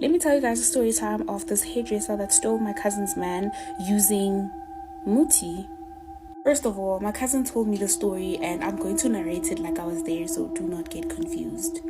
Let me tell you guys a story time of this hairdresser that stole my cousin's man using muti. First of all, my cousin told me the story and I'm going to narrate it like I was there, so do not get confused.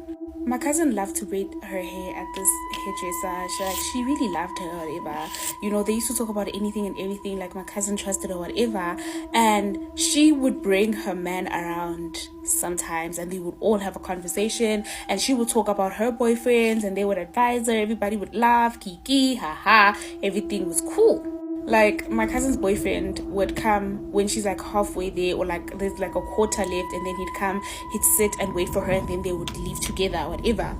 My cousin loved to braid her hair at this hairdresser. She really loved her or whatever. You know, they used to talk about anything and everything, like my cousin trusted her or whatever. And she would bring her man around sometimes and they would all have a conversation. And she would talk about her boyfriends and they would advise her. Everybody would laugh, kiki, haha. Everything was cool. Like, my cousin's boyfriend would come when she's like halfway there, or like there's like a quarter left, and then he'd come, he'd sit and wait for her, and then they would leave together or whatever.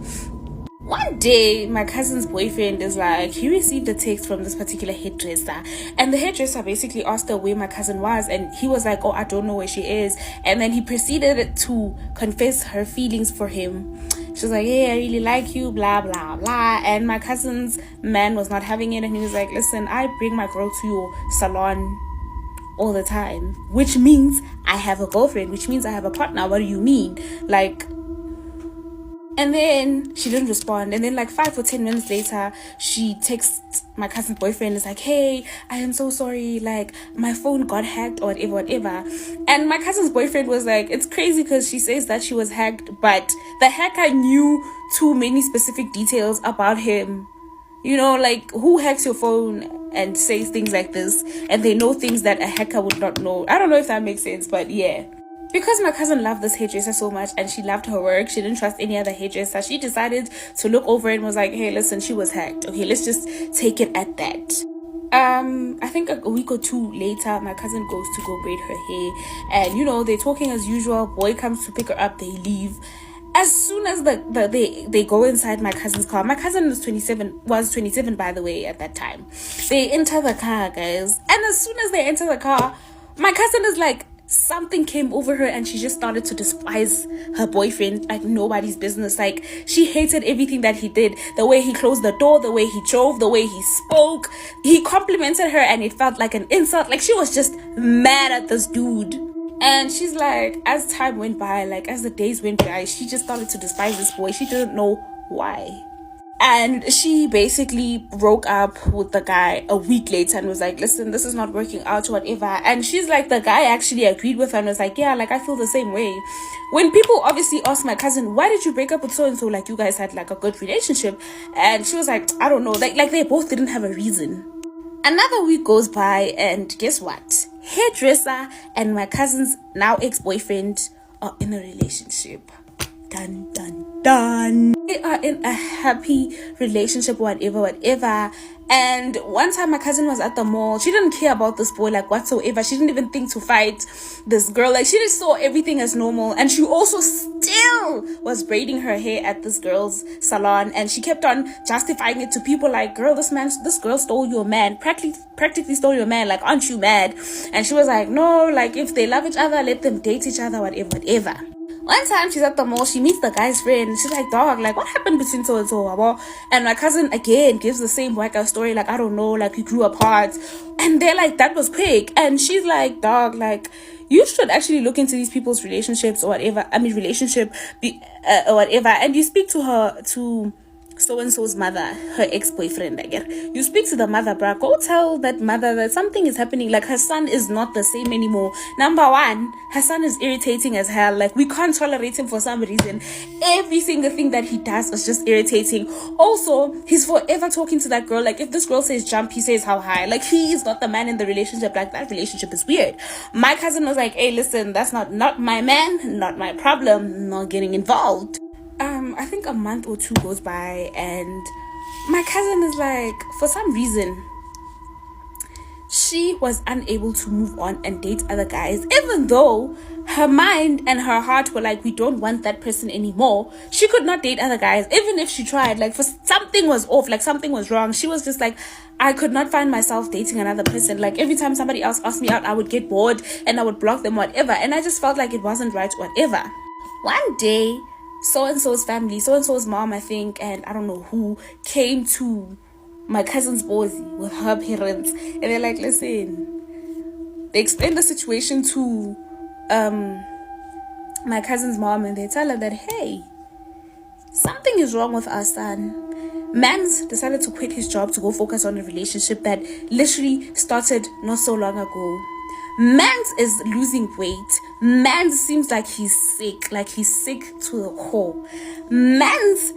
One day, my cousin's boyfriend is like, he received a text from this particular hairdresser, and the hairdresser basically asked her where my cousin was, and he was like, oh, I don't know where she is. And then he proceeded to confess her feelings for him. She was like, hey, I really like you, blah, blah, blah. And my cousin's man was not having it. And he was like, listen, I bring my girl to your salon all the time, which means I have a girlfriend, which means I have a partner. What do you mean? Like, and then she didn't respond. And then like 5 or 10 minutes later, she texts my cousin's boyfriend. Is like, hey, I am so sorry. Like, my phone got hacked or whatever. And my cousin's boyfriend was like, it's crazy because she says that she was hacked, but the hacker knew too many specific details about him. You know, like, who hacks your phone and says things like this? And they know things that a hacker would not know. I don't know if that makes sense, but yeah. Because my cousin loved this hairdresser so much and she loved her work, she didn't trust any other hairdresser. She decided to look over it and was like, hey, listen, she was hacked. Okay, let's just take it at that. I think a week or two later, my cousin goes to go braid her hair. And, you know, they're talking as usual. Boy comes to pick her up. They leave. As soon as they go inside my cousin's car, my cousin was 27 by the way at that time. They enter the car, guys. And as soon as they enter the car, my cousin is like, something came over her and she just started to despise her boyfriend like nobody's business. Like, she hated everything that he did, the way he closed the door, the way he drove, the way he spoke. He complimented her and it felt like an insult. Like, she was just mad at this dude. And she's like, as time went by, like as the days went by, she just started to despise this boy. She didn't know why. And she basically broke up with the guy a week later and was like, listen, this is not working out or whatever. And she's like, the guy actually agreed with her and was like, yeah, like I feel the same way. When people obviously asked my cousin, why did you break up with so-and-so? Like, you guys had like a good relationship. And she was like, I don't know. Like they both didn't have a reason. Another week goes by and guess what? Hairdresser and my cousin's now ex-boyfriend are in a relationship. Dun, dun, dun. They are in a happy relationship, whatever. And one time my cousin was at the mall. She didn't care about this boy like whatsoever. She didn't even think to fight this girl. Like, she just saw everything as normal. And she also still was braiding her hair at this girl's salon. And she kept on justifying it to people like, girl, this girl stole your man. Practically stole your man. Like, aren't you mad? And she was like, no, like, if they love each other, let them date each other, whatever. One time she's at the mall, she meets the guy's friend. She's like, dog, like, what happened between so and so? And my cousin again gives the same whack-ass story, like, I don't know, like, we grew apart. And they're like, that was quick. And she's like, dog, like, you should actually look into these people's relationships or whatever. I mean, or whatever. And you speak to her, to so-and-so's mother, her ex-boyfriend, I guess. You speak to the mother, bruh. Go tell that mother that something is happening. Like, her son is not the same anymore. Number one, her son is irritating as hell. Like, we can't tolerate him for some reason. Every single thing that he does is just irritating. Also, he's forever talking to that girl. Like, if this girl says jump, he says how high. Like, he is not the man in the relationship. Like, that relationship is weird. My cousin was like, hey, listen, that's not my man, not my problem, not getting involved. I think a month or two goes by and my cousin is like, for some reason, she was unable to move on and date other guys, even though her mind and her heart were like, we don't want that person anymore. She could not date other guys, even if she tried. Like, for something was off, like something was wrong. She was just like, I could not find myself dating another person. Like, every time somebody else asked me out, I would get bored and I would block them, whatever. And I just felt like it wasn't right, whatever. One day, so-and-so's family, so-and-so's mom, I think, and I don't know who, came to my cousin's boys with her parents. And they're like, listen, they explained the situation to my cousin's mom, and they tell her that, hey, something is wrong with our son. Mans decided to quit his job to go focus on a relationship that literally started not so long ago. Mans is losing weight. Mans seems like he's sick to the core. Mans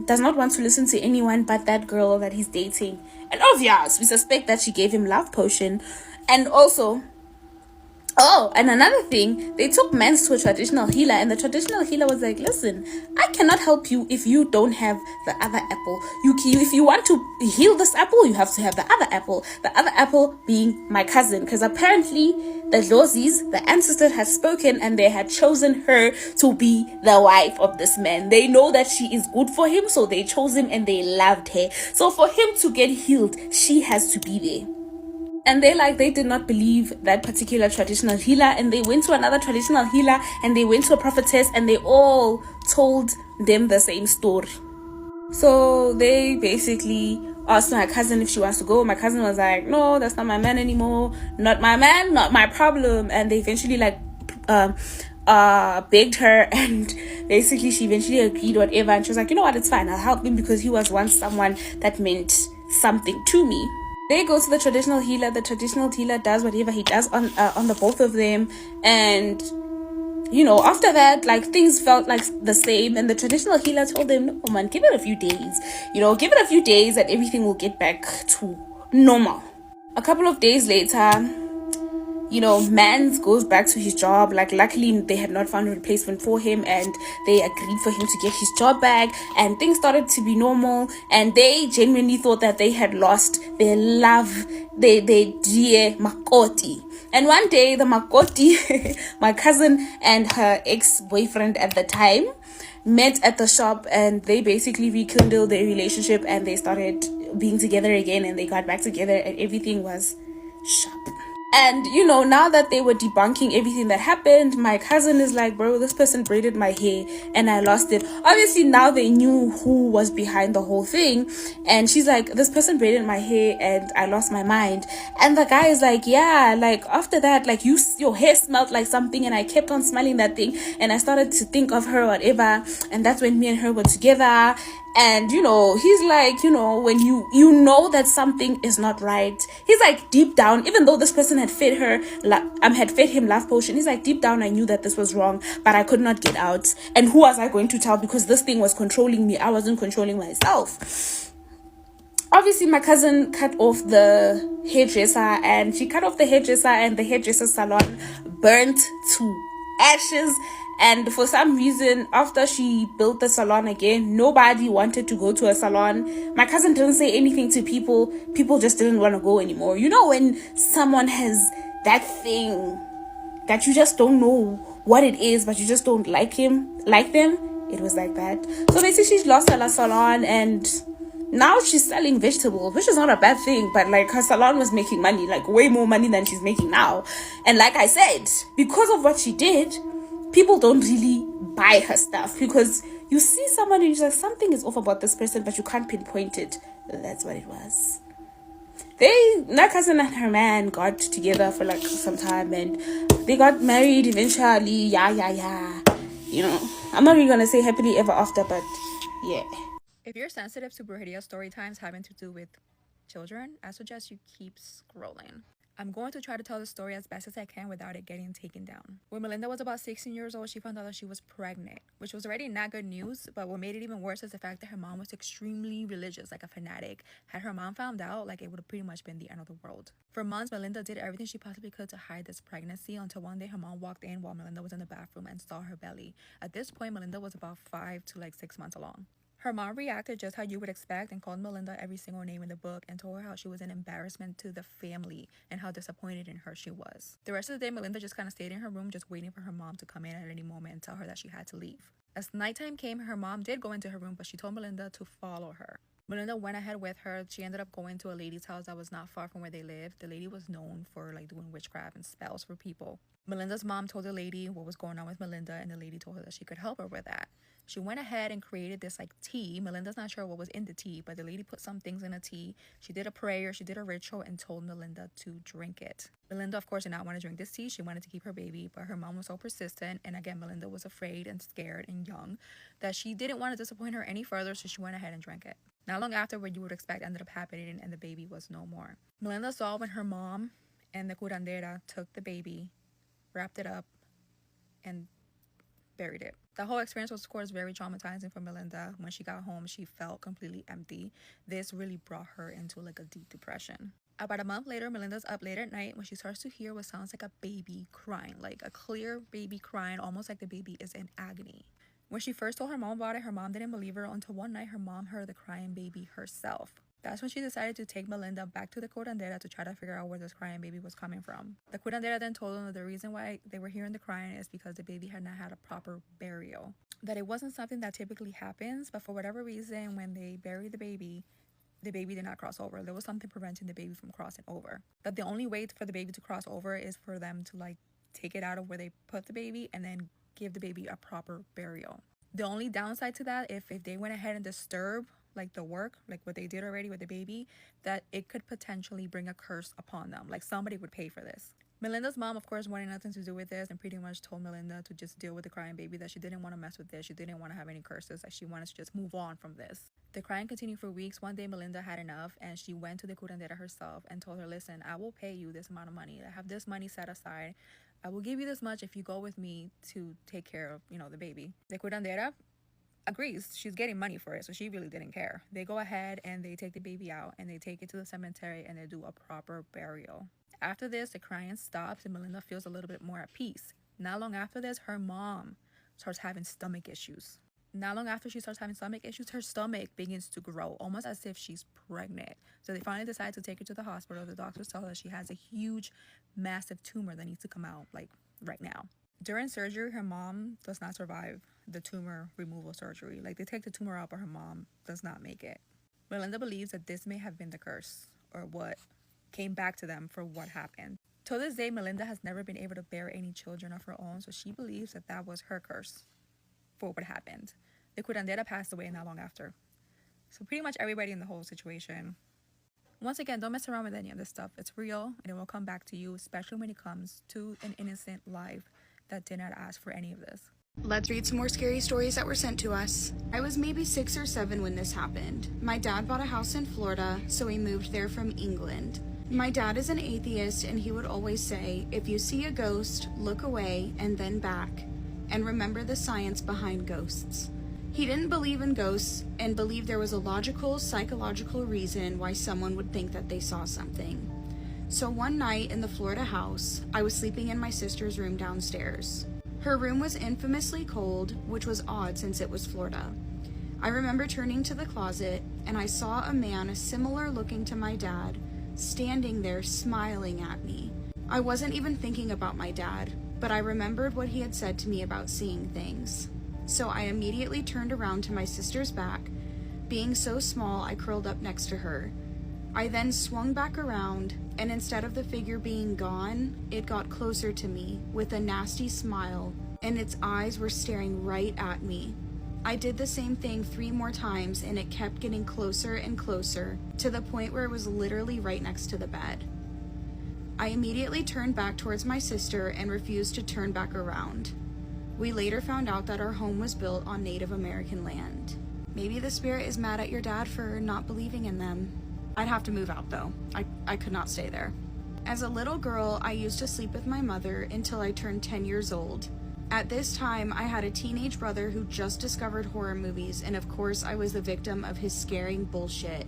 does not want to listen to anyone but that girl that he's dating. And obviously, we suspect that she gave him love potion. And also, and another thing, they took Mans to a traditional healer, and the traditional healer was like, listen, I cannot help you if you don't have the other apple. If you want to heal this apple, you have to have the other apple. The other apple being my cousin, because apparently the Lozis, the ancestor, had spoken and they had chosen her to be the wife of this man. They know that she is good for him, so they chose him and they loved her. So for him to get healed, she has to be there. And they did not believe that particular traditional healer, and they went to another traditional healer, and they went to a prophetess, and they all told them the same story. So they basically asked my cousin if she wants to go. My cousin was like, no, that's not my man anymore. Not my man, not my problem. And they eventually begged her, and basically she eventually agreed, whatever. And she was like, you know what, it's fine, I'll help him because he was once someone that meant something to me. They go to the traditional healer. The traditional healer does whatever he does on the both of them, and after that, things felt like the same. And the traditional healer told them, no man, give it a few days. Give it a few days, and everything will get back to normal. A couple of days later, Mans goes back to his job. Luckily they had not found a replacement for him, and they agreed for him to get his job back, and things started to be normal. And they genuinely thought that they had lost their love, their dear Makoti. And one day the Makoti, my cousin and her ex-boyfriend at the time, met at the shop, and they basically rekindled their relationship, and they started being together again, and they got back together, and everything was sharp. And, now that they were debunking everything that happened, my cousin is like, bro, this person braided my hair and I lost it. Obviously, now they knew who was behind the whole thing. And she's like, this person braided my hair and I lost my mind. And the guy is like, yeah, after that, your hair smelled like something, and I kept on smelling that thing. And I started to think of her, whatever. And that's when me and her were together. And he's like, when you know that something is not right, he's like, deep down, even though this person had fed him love potion, he's like, deep down I knew that this was wrong, but I could not get out. And who was I going to tell? Because this thing was controlling me. I wasn't controlling myself. Obviously, my cousin cut off the hairdresser, and she cut off the hairdresser, and the hairdresser salon burnt to ashes. And for some reason, after she built the salon again, nobody wanted to go to a salon. My cousin didn't say anything to people. People just didn't want to go anymore. When someone has that thing that you just don't know what it is, but you just don't like them, it was like that. So basically, she lost her salon, and now she's selling vegetables, which is not a bad thing, but her salon was making money, way more money than she's making now. And like I said, because of what she did, people don't really buy her stuff, because you see someone and you're like, something is off about this person, but you can't pinpoint it. That's what it was. My cousin and her man got together for some time, and they got married eventually. Yeah. I'm not really gonna say happily ever after, but yeah. If you're sensitive to Burhidia story times having to do with children, I suggest you keep scrolling. I'm going to try to tell the story as best as I can without it getting taken down. When Melinda was about 16 years old, she found out that she was pregnant, which was already not good news, but what made it even worse is the fact that her mom was extremely religious, like a fanatic. Had her mom found out, it would have pretty much been the end of the world. For months, Melinda did everything she possibly could to hide this pregnancy, until one day her mom walked in while Melinda was in the bathroom and saw her belly. At this point, Melinda was about 5 to 6 months along. Her mom reacted just how you would expect and called Melinda every single name in the book and told her how she was an embarrassment to the family and how disappointed in her she was. The rest of the day, Melinda just kind of stayed in her room just waiting for her mom to come in at any moment and tell her that she had to leave. As nighttime came, her mom did go into her room, but she told Melinda to follow her. Melinda went ahead with her. She ended up going to a lady's house that was not far from where they lived. The lady was known for doing witchcraft and spells for people. Melinda's mom told the lady what was going on with Melinda, and the lady told her that she could help her with that. She went ahead and created this tea. Melinda's not sure what was in the tea, but the lady put some things in a tea. She did a prayer, she did a ritual, and told Melinda to drink it. Melinda, of course, did not want to drink this tea. She wanted to keep her baby, but her mom was so persistent, and again, Melinda was afraid and scared and young that she didn't want to disappoint her any further, so she went ahead and drank it. Not long after, what you would expect ended up happening, and the baby was no more. Melinda saw when her mom and the curandera took the baby, wrapped it up, and buried it. The whole experience was, of course, very traumatizing for Melinda. When she got home, she felt completely empty. This really brought her into like a deep depression. About a month later, Melinda's up late at night when she starts to hear what sounds like a baby crying, like a clear baby crying, almost like the baby is in agony. When she first told her mom about it, her mom didn't believe her until one night her mom heard the crying baby herself. That's when she decided to take Melinda back to the curandera to try to figure out where this crying baby was coming from. The curandera then told them that the reason why they were hearing the crying is because the baby had not had a proper burial. That it wasn't something that typically happens, but for whatever reason, when they buried the baby did not cross over. There was something preventing the baby from crossing over. That the only way for the baby to cross over is for them to like take it out of where they put the baby and then give the baby a proper burial. The only downside to that, if they went ahead and disturbed like the work, like what they did already with the baby, that it could potentially bring a curse upon them. Like somebody would pay for this. Melinda's mom, of course, wanted nothing to do with this and pretty much told Melinda to just deal with the crying baby, that she didn't want to mess with this. She didn't want to have any curses, that she wanted to just move on from this. The crying continued for weeks. One day, Melinda had enough and she went to the curandera herself and told her, listen, I will pay you this amount of money. I have this money set aside. I will give you this much if you go with me to take care of, the baby. The curandera agrees. She's getting money for it, so she really didn't care. They go ahead and they take the baby out and they take it to the cemetery and they do a proper burial. After this, the crying stops and Melinda feels a little bit more at peace. Not long after this, her mom starts having stomach issues. Not long after she starts having stomach issues, her stomach begins to grow, almost as if she's pregnant. So they finally decide to take her to the hospital. The doctors tell her she has a huge, massive tumor that needs to come out, like, right now. During surgery, her mom does not survive the tumor removal surgery. Like, they take the tumor out, but her mom does not make it. Melinda believes that this may have been the curse, or what came back to them for what happened. To this day, Melinda has never been able to bear any children of her own, so she believes that that was her curse for what happened. The curandera passed away not long after. So pretty much everybody in the whole situation. Once again, don't mess around with any of this stuff. It's real, and it will come back to you, especially when it comes to an innocent life that did not ask for any of this. Let's read some more scary stories that were sent to us. I was maybe 6 or 7 when this happened. My dad bought a house in Florida, so we moved there from England. My dad is an atheist, and he would always say, if you see a ghost, look away and then back, and remember the science behind ghosts. He didn't believe in ghosts and believed there was a logical, psychological reason why someone would think that they saw something. So one night in the Florida house, I was sleeping in my sister's room downstairs. Her room was infamously cold, which was odd since it was Florida. I remember turning to the closet, and I saw a man similar looking to my dad, standing there smiling at me. I wasn't even thinking about my dad, but I remembered what he had said to me about seeing things. So I immediately turned around to my sister's back. Being so small, I curled up next to her. I then swung back around, and instead of the figure being gone, it got closer to me with a nasty smile, and its eyes were staring right at me. I did the same thing 3 more times, and it kept getting closer and closer, to the point where it was literally right next to the bed. I immediately turned back towards my sister and refused to turn back around. We later found out that our home was built on Native American land. Maybe the spirit is mad at your dad for not believing in them. I'd have to move out though. I could not stay there. As a little girl, I used to sleep with my mother until I turned 10 years old. At this time, I had a teenage brother who just discovered horror movies, and of course I was the victim of his scaring bullshit.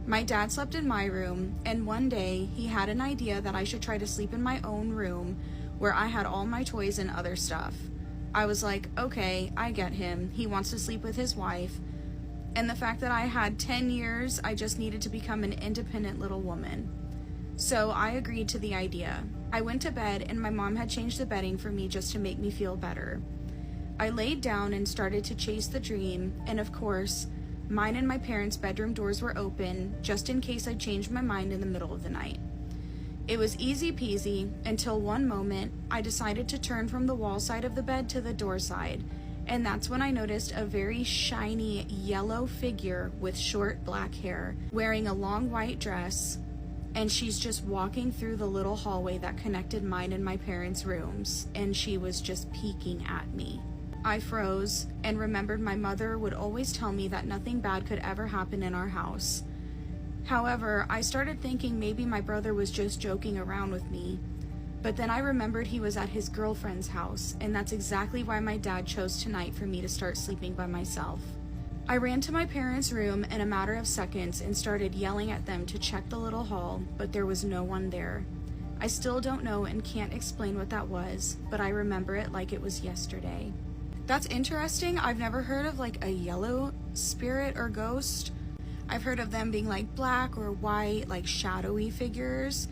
My dad slept in my room, and one day he had an idea that I should try to sleep in my own room where I had all my toys and other stuff. I was like, okay, I get him. He wants to sleep with his wife. And the fact that I had 10 years, I just needed to become an independent little woman. So I agreed to the idea. I went to bed, and my mom had changed the bedding for me just to make me feel better. I laid down and started to chase the dream, and of course, mine and my parents' bedroom doors were open, just in case I changed my mind in the middle of the night. It was easy peasy until one moment I decided to turn from the wall side of the bed to the door side, and that's when I noticed a very shiny yellow figure with short black hair, wearing a long white dress, and she's just walking through the little hallway that connected mine and my parents' rooms, and she was just peeking at me. I froze and remembered my mother would always tell me that nothing bad could ever happen in our house. However, I started thinking maybe my brother was just joking around with me. But then I remembered he was at his girlfriend's house, and that's exactly why my dad chose tonight for me to start sleeping by myself. I ran to my parents' room in a matter of seconds and started yelling at them to check the little hall, but there was no one there. I still don't know and can't explain what that was, but I remember it like it was yesterday. That's interesting. I've never heard of like a yellow spirit or ghost. I've heard of them being like black or white, like shadowy figures.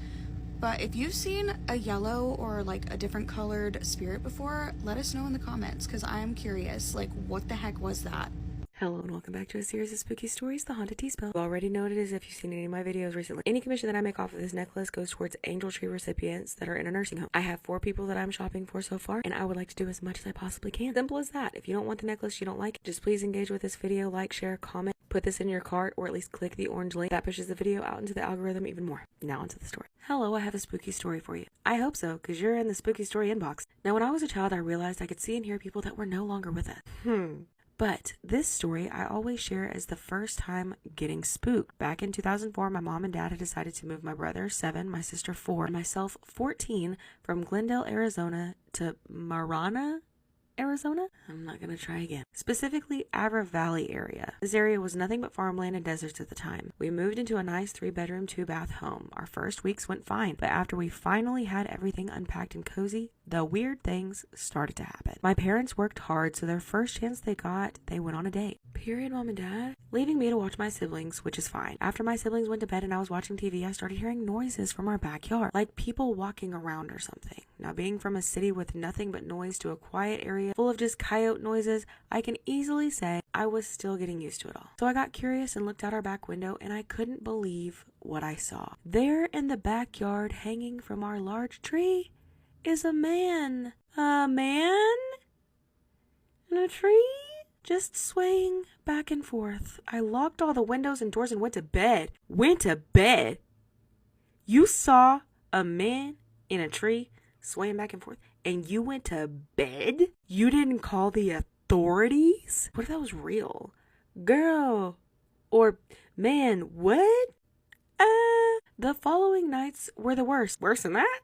But if you've seen a yellow or like a different colored spirit before, let us know in the comments, because I am curious, like what the heck was that? Hello and welcome back to a series of spooky stories, The Haunted Tea Spell. You already know what it is if you've seen any of my videos recently. Any commission that I make off of this necklace goes towards angel tree recipients that are in a nursing home. I have 4 people that I'm shopping for so far, and I would like to do as much as I possibly can. Simple as that. If you don't want the necklace, you don't like it, just please engage with this video, like, share, comment, put this in your cart, or at least click the orange link. That pushes the video out into the algorithm even more. Now onto the story. Hello, I have a spooky story for you. I hope so, because you're in the spooky story inbox. Now when I was a child, I realized I could see and hear people that were no longer with us. But this story I always share as the first time getting spooked. Back in 2004, my mom and dad had decided to move my brother, 7, my sister, 4, and myself, 14, from Glendale, Arizona to Marana, Arizona? I'm not gonna try again. Specifically, Avra Valley area. This area was nothing but farmland and deserts at the time. We moved into a nice 3-bedroom, 2-bath home. Our first weeks went fine, but after we finally had everything unpacked and cozy, the weird things started to happen. My parents worked hard, so their first chance they got, they went on a date. Period, mom and dad. Leaving me to watch my siblings, which is fine. After my siblings went to bed and I was watching TV, I started hearing noises from our backyard, like people walking around or something. Now, being from a city with nothing but noise to a quiet area full of just coyote noises, I can easily say I was still getting used to it all. So I got curious and looked out our back window, and I couldn't believe what I saw. There in the backyard, hanging from our large tree, is a man. A man? In a tree? Just swaying back and forth. I locked all the windows and doors and went to bed. Went to bed? You saw a man in a tree swaying back and forth, and you went to bed? You didn't call the authorities? What if that was real? Girl. Or man, what? The following nights were the worst. Worse than that?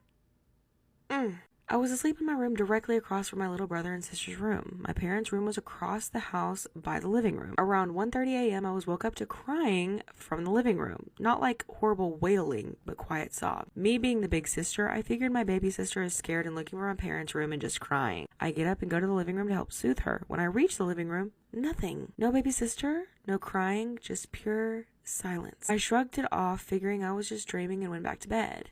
I was asleep in my room directly across from my little brother and sister's room. My parents' room was across the house by the living room. Around 1:30 a.m. I was woke up to crying from the living room. Not like horrible wailing, but quiet sob. Me being the big sister, I figured my baby sister is scared and looking for my parents' room and just crying. I get up and go to the living room to help soothe her. When I reach the living room, nothing. No baby sister, no crying, just pure silence. I shrugged it off, figuring I was just dreaming, and went back to bed.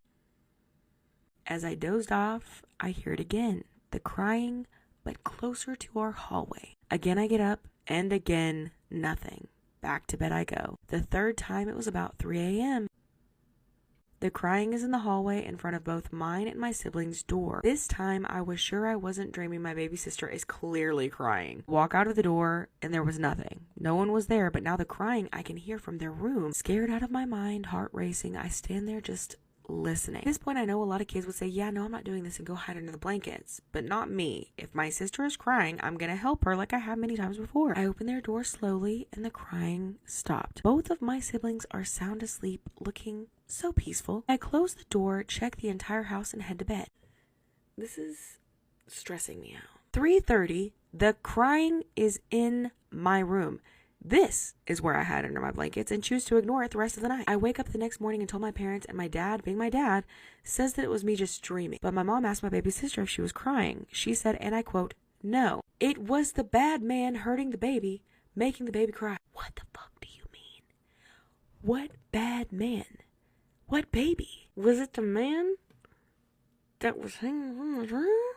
As I dozed off, I hear it again, the crying, but closer to our hallway. Again I get up, and again, nothing. Back to bed I go. The third time it was about 3 a.m. The crying is in the hallway in front of both mine and my siblings' door. This time I was sure I wasn't dreaming. My baby sister is clearly crying. Walk out of the door, and there was nothing. No one was there, but now the crying I can hear from their room. Scared out of my mind, heart racing, I stand there just listening. At this point, I know a lot of kids would say, yeah, no, I'm not doing this, and go hide under the blankets. But not me. If my sister is crying, I'm gonna help her like I have many times before. I open their door slowly, and the crying stopped. Both of my siblings are sound asleep, looking so peaceful. I close the door, check the entire house, and head to bed. This is stressing me out. 3:30, the crying is in my room. This is where I hide under my blankets and choose to ignore it the rest of the night. I wake up the next morning and told my parents, and my dad, being my dad, says that it was me just dreaming. But my mom asked my baby sister if she was crying. She said, and I quote, no, it was the bad man hurting the baby, making the baby cry. What the fuck do you mean? What bad man? What baby? Was it the man that was hanging from the room?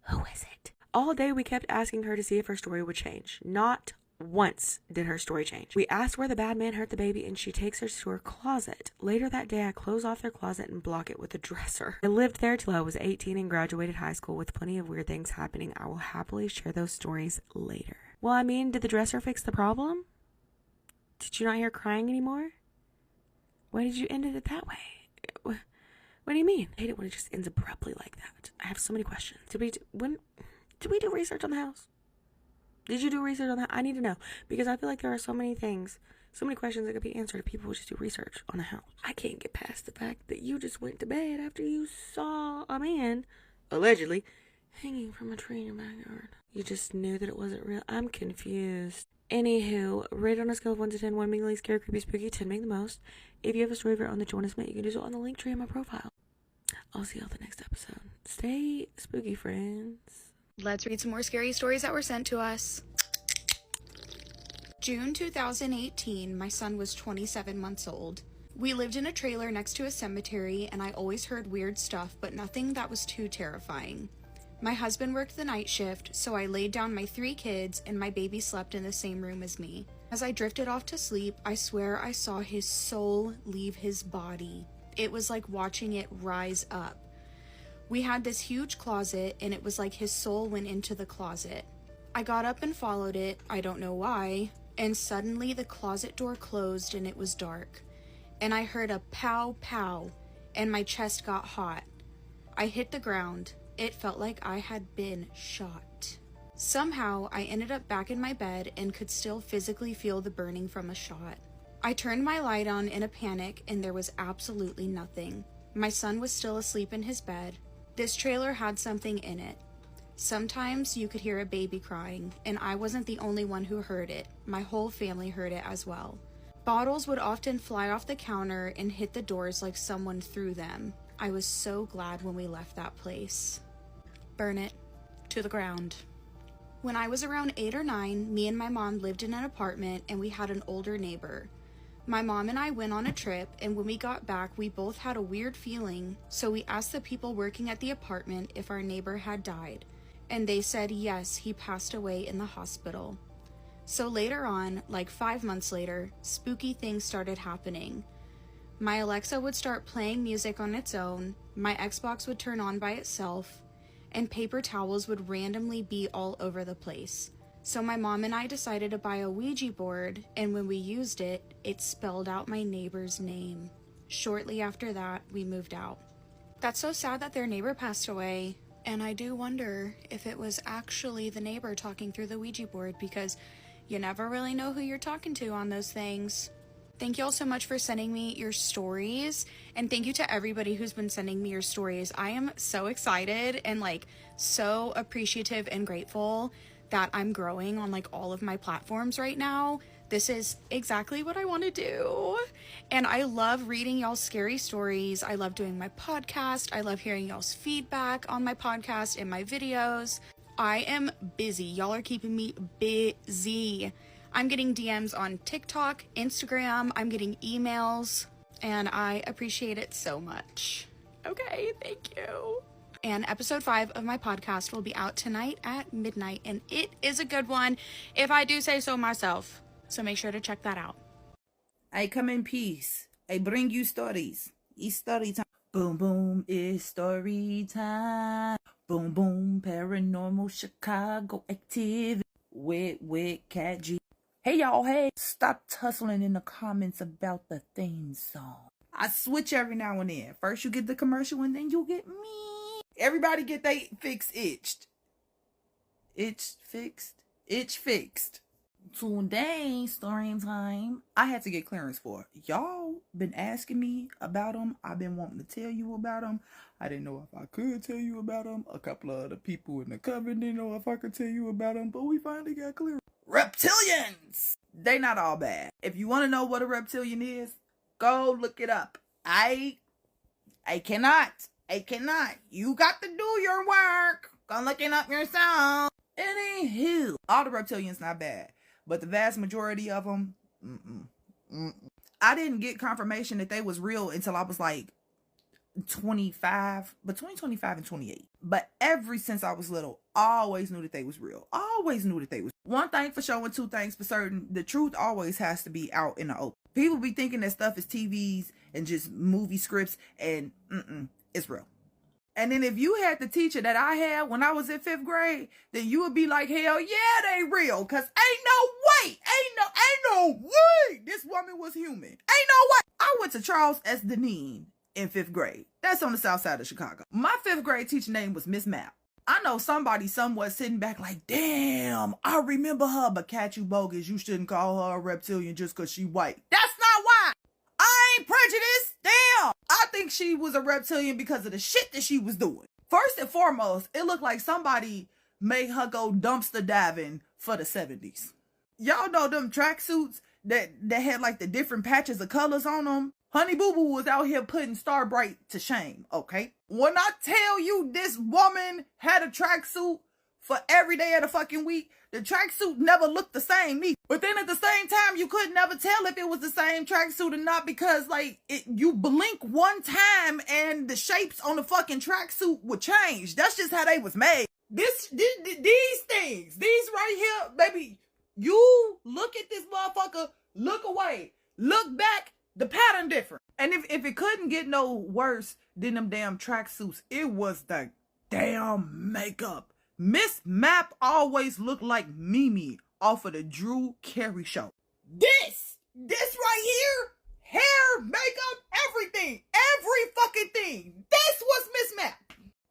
Who is it? All day we kept asking her to see if her story would change. Not once did her story change. We asked where the bad man hurt the baby, and she takes us to her closet. Later that day, I close off their closet and block it with a dresser. I lived there till I was 18 and graduated high school with plenty of weird things happening. I will happily share those stories later. Well, I mean, did the dresser fix the problem? Did you not hear crying anymore? Why did you end it that way? What do you mean? I hate it when it just ends abruptly like that. I have so many questions. Did we do research on the house? Did you do research on that? I need to know, because I feel like there are so many things, so many questions that could be answered if people would just do research on a house. I can't get past the fact that you just went to bed after you saw a man, allegedly, hanging from a tree in your backyard. You just knew that it wasn't real. I'm confused. Anywho, rate on a scale of 1 to 10, 1 being the least scary, creepy, spooky, 10 being the most. If you have a story of your own that you want to submit, you can do so on the link tree in my profile. I'll see y'all the next episode. Stay spooky, friends. Let's read some more scary stories that were sent to us. June 2018, my son was 27 months old. We lived in a trailer next to a cemetery, and I always heard weird stuff, but nothing that was too terrifying. My husband worked the night shift, so I laid down my 3 kids, and my baby slept in the same room as me. As I drifted off to sleep, I swear I saw his soul leave his body. It was like watching it rise up. We had this huge closet, and it was like his soul went into the closet. I got up and followed it, I don't know why, and suddenly the closet door closed and it was dark. And I heard a pow pow, and my chest got hot. I hit the ground. It felt like I had been shot. Somehow, I ended up back in my bed and could still physically feel the burning from a shot. I turned my light on in a panic, and there was absolutely nothing. My son was still asleep in his bed. This trailer had something in it. Sometimes you could hear a baby crying, and I wasn't the only one who heard it. My whole family heard it as well. Bottles would often fly off the counter and hit the doors like someone threw them. I was so glad when we left that place. Burn it to the ground. When I was around 8 or 9, me and my mom lived in an apartment, and we had an older neighbor. My mom and I went on a trip, and when we got back, we both had a weird feeling, so we asked the people working at the apartment if our neighbor had died, and they said yes, he passed away in the hospital. So later on, like 5 months later, spooky things started happening. My Alexa would start playing music on its own, my Xbox would turn on by itself, and paper towels would randomly be all over the place. So my mom and I decided to buy a Ouija board, and when we used it, it spelled out my neighbor's name. Shortly after that, we moved out. That's so sad that their neighbor passed away, and I do wonder if it was actually the neighbor talking through the Ouija board, because you never really know who you're talking to on those things. Thank you all so much for sending me your stories, and thank you to everybody who's been sending me your stories. I am so excited and so appreciative and grateful that I'm growing on all of my platforms right now. This is exactly what I want to do. And I love reading y'all's scary stories. I love doing my podcast. I love hearing y'all's feedback on my podcast and my videos. I am busy. Y'all are keeping me busy. I'm getting DMs on TikTok, Instagram. I'm getting emails, and I appreciate it so much. Okay, thank you. And episode 5 of my podcast will be out tonight at midnight, and it is a good one, if I do say so myself. So make sure to check that out. I come in peace. I bring you stories. It's story time. Boom, boom, it's story time. Boom, boom, paranormal Chicago activity. With Cat G. Hey, y'all, hey. Stop tussling in the comments about the theme song. I switch every now and then. First you get the commercial, and then you get me. Everybody get they fix itched. Itch fixed. Today, story time. I had to get clearance for. Y'all been asking me about them. I've been wanting to tell you about them. I didn't know if I could tell you about them. A couple of other people in the coven didn't know if I could tell you about them, but we finally got clearance. Reptilians! They not all bad. If you want to know what a reptilian is, go look it up. I cannot. You got to do your work. Go look it up yourself. Anywho, all the reptilians not bad, but the vast majority of them, I didn't get confirmation that they was real until I was 25, between 25 and 28. But ever since I was little, I always knew that they was real. One thing for sure and 2 things for certain, the truth always has to be out in the open. People be thinking that stuff is TVs and just movie scripts, and it's real. And then if you had the teacher that I had when I was in 5th grade, then you would be like, hell yeah, they real. Cause ain't no way this woman was human. Ain't no way. I went to Charles S. Deneen in 5th grade. That's on the south side of Chicago. My 5th grade teacher name was Miss Map. I know somebody somewhere sitting back like, damn, I remember her, but cat, you bogus. You shouldn't call her a reptilian just because she white. That's not why. I ain't prejudiced. Damn. I think she was a reptilian because of the shit that she was doing. First and foremost, it looked like somebody made her go dumpster diving for the 70s. Y'all know them tracksuits that had like the different patches of colors on them? Honey Boo Boo was out here putting Starbright to shame, okay? When I tell you this woman had a tracksuit for every day of the fucking week, the tracksuit never looked the same neither. But then at the same time, you could never tell if it was the same tracksuit or not because like you blink one time and the shapes on the fucking tracksuit would change. That's just how they was made. These things, these right here, baby, you look at this motherfucker, look away, look back, the pattern different. And if it couldn't get no worse than them damn tracksuits, it was the damn makeup. Miss Mapp always looked like Mimi off of the Drew Carey show. This right here, hair, makeup, everything, every fucking thing. This was Miss Mapp.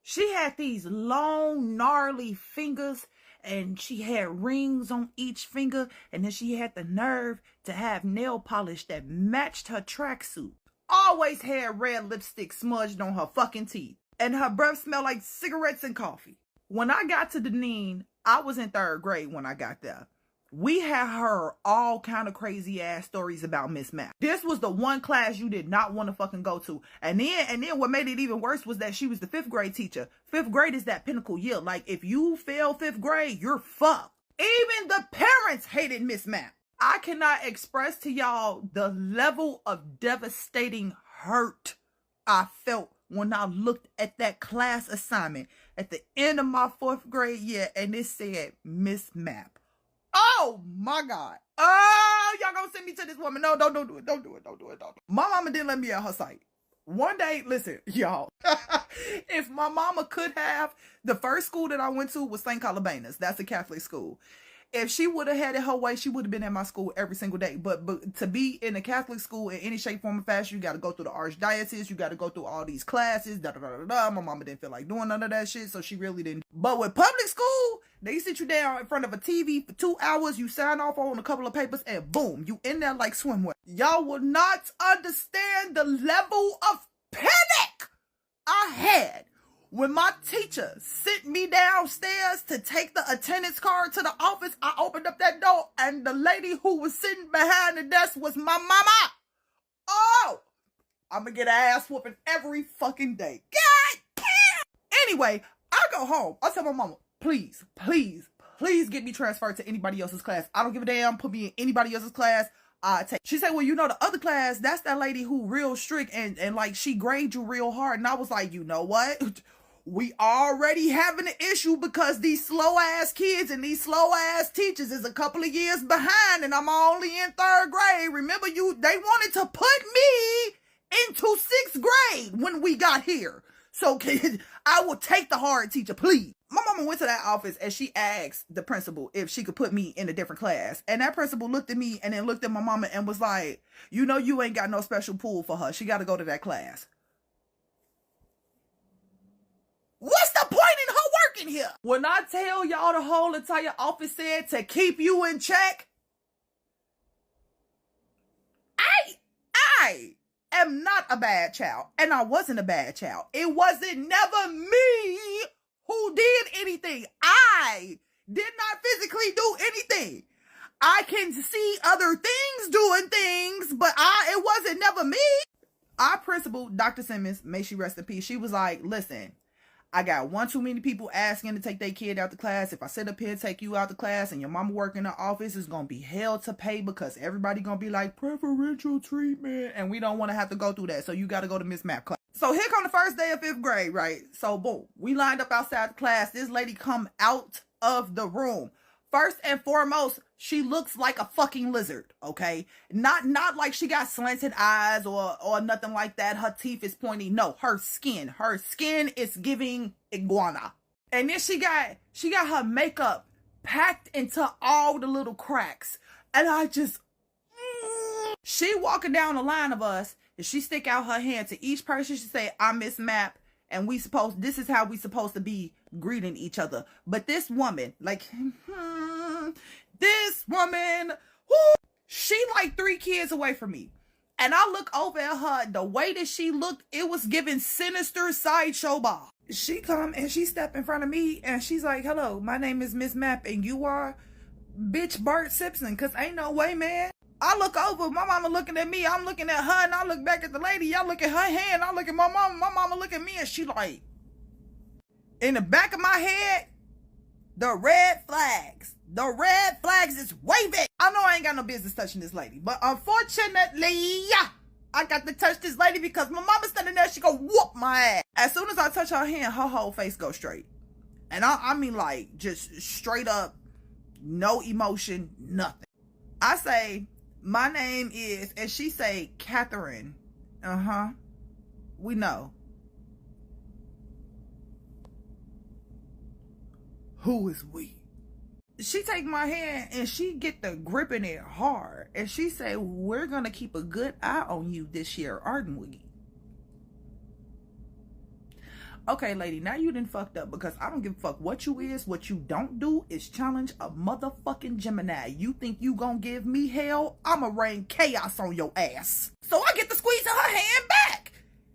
She had these long, gnarly fingers, and she had rings on each finger, and then she had the nerve to have nail polish that matched her tracksuit. Always had red lipstick smudged on her fucking teeth, and her breath smelled like cigarettes and coffee. When I got to Deneen, I was in 3rd grade when I got there. We had heard all kind of crazy ass stories about Miss Mapp. This was the one class you did not want to fucking go to. And then what made it even worse was that she was the 5th grade teacher. 5th grade is that pinnacle year. Like if you fail 5th grade, you're fucked. Even the parents hated Miss Mapp. I cannot express to y'all the level of devastating hurt I felt when I looked at that class assignment at the end of my 4th grade year and it said Miss Mapp. Oh my God. Oh, y'all gonna send me to this woman. No, don't do it. Don't do it. Don't do it. Don't do it. My mama didn't let me at her site. One day, listen, y'all, if my mama could have, the first school that I went to was St. Colubanas. That's a Catholic school. If she would have had it her way, she would have been at my school every single day. But to be in a Catholic school in any shape, form, or fashion, you got to go through the archdiocese. You got to go through all these classes. My mama didn't feel like doing none of that shit, so she really didn't. But with public school, they sit you down in front of a TV for 2 hours. You sign off on a couple of papers, and boom, you in there like swimwear. Y'all will not understand the level of panic I had when my teacher sent me downstairs to take the attendance card to the office. I opened up that door and the lady who was sitting behind the desk was my mama. Oh, I'm gonna get an ass whooping every fucking day. God damn. Anyway, I go home. I tell my mama, please, please, please get me transferred to anybody else's class. I don't give a damn. Put me in anybody else's class. She said, well, you know, the other class, that's that lady who real strict and like she grade you real hard. And I was like, you know what? We already having an issue because these slow ass kids and these slow ass teachers is a couple of years behind and I'm only in 3rd grade. Remember they wanted to put me into 6th grade when we got here. So I will take the hard teacher, please. My mama went to that office and she asked the principal if she could put me in a different class. And that principal looked at me and then looked at my mama and was like, you know, you ain't got no special pool for her. She got to go to that class. What's the point in her working here? When I tell y'all the whole entire office said to keep you in check, I am not a bad child. And I wasn't a bad child. It wasn't never me who did anything. I did not physically do anything. I can see other things doing things, but it wasn't never me. Our principal, Dr. Simmons, may she rest in peace, she was like, listen, I got one too many people asking to take their kid out the class. If I sit up here and take you out the class and your mama work in the office, it's going to be hell to pay because everybody going to be like preferential treatment. And we don't want to have to go through that. So you got to go to Miss Mapp class. So here come the first day of 5th grade, right? So boom, we lined up outside the class. This lady come out of the room. First and foremost, she looks like a fucking lizard, okay? Not like she got slanted eyes or nothing like that. Her teeth is pointy. No, her skin is giving iguana. And then she got her makeup packed into all the little cracks. And I just, she walking down the line of us, and she stick out her hand to each person. She say, I'm Miss Mapp. and this is how we supposed to be greeting each other. But this woman, like, this woman, she like 3 kids away from me. And I look over at her, the way that she looked, it was giving sinister sideshow ball. She come and she step in front of me and she's like, hello, my name is Miss Mapp and you are bitch Bart Simpson, cause ain't no way, man. I look over, my mama looking at me, I'm looking at her, and I look back at the lady, y'all look at her hand, I look at my mama look at me, and she like, in the back of my head, the red flags is waving. I know I ain't got no business touching this lady, but unfortunately, I got to touch this lady because my mama standing there, she go whoop my ass. As soon as I touch her hand, her whole face goes straight. And I mean like, just straight up, no emotion, nothing. I say, my name is, and she say, Catherine. We know. Who is we? She take my hand and she get the gripping it hard. And she say, we're going to keep a good eye on you this year, aren't we? Okay, lady, now you done fucked up because I don't give a fuck what you is. What you don't do is challenge a motherfucking Gemini. You think you gonna give me hell? I'ma rain chaos on your ass. So I get to squeeze her hand back.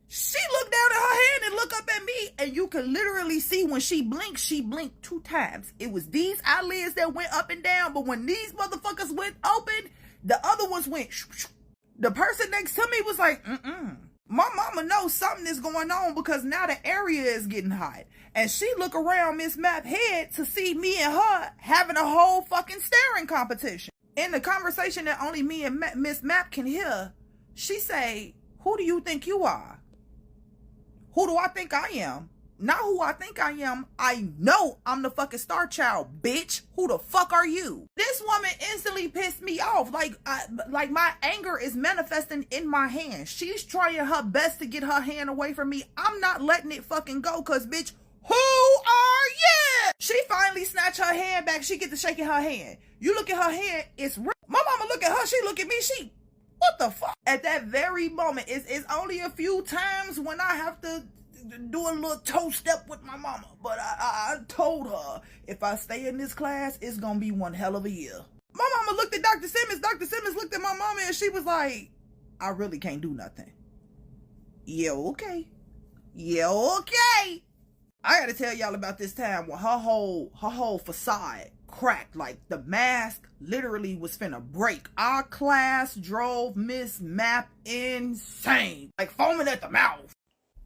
She looked down at her hand and look up at me, and you can literally see when she blinked 2 times. It was these eyelids that went up and down, but when these motherfuckers went open, the other ones went shoo, shoo. The person next to me was like, My mama knows something is going on because now the area is getting hot. And she look around Miss Mapp's head to see me and her having a whole fucking staring competition. In the conversation that only me and Miss Mapp can hear, she say, who do you think you are? Who do I think I am? Not who I think I am. I know I'm the fucking star child, bitch. Who the fuck are you? This woman instantly pissed me off. Like my anger is manifesting in my hand. She's trying her best to get her hand away from me. I'm not letting it fucking go, cause bitch, who are you? She finally snatched her hand back. She get to shaking her hand. You look at her hand, it's real. My mama look at her, she look at me, she, what the fuck? At that very moment, it's only a few times when I have to do a little toe step with my mama, but I told her if I stay in this class, it's gonna be one hell of a year. My mama looked at Dr. Simmons. Dr. Simmons looked at my mama and she was like, I really can't do nothing. Yeah, okay. I gotta tell y'all about this time when her whole facade cracked. Like the mask literally was finna break. Our class drove Miss Mapp insane, like foaming at the mouth.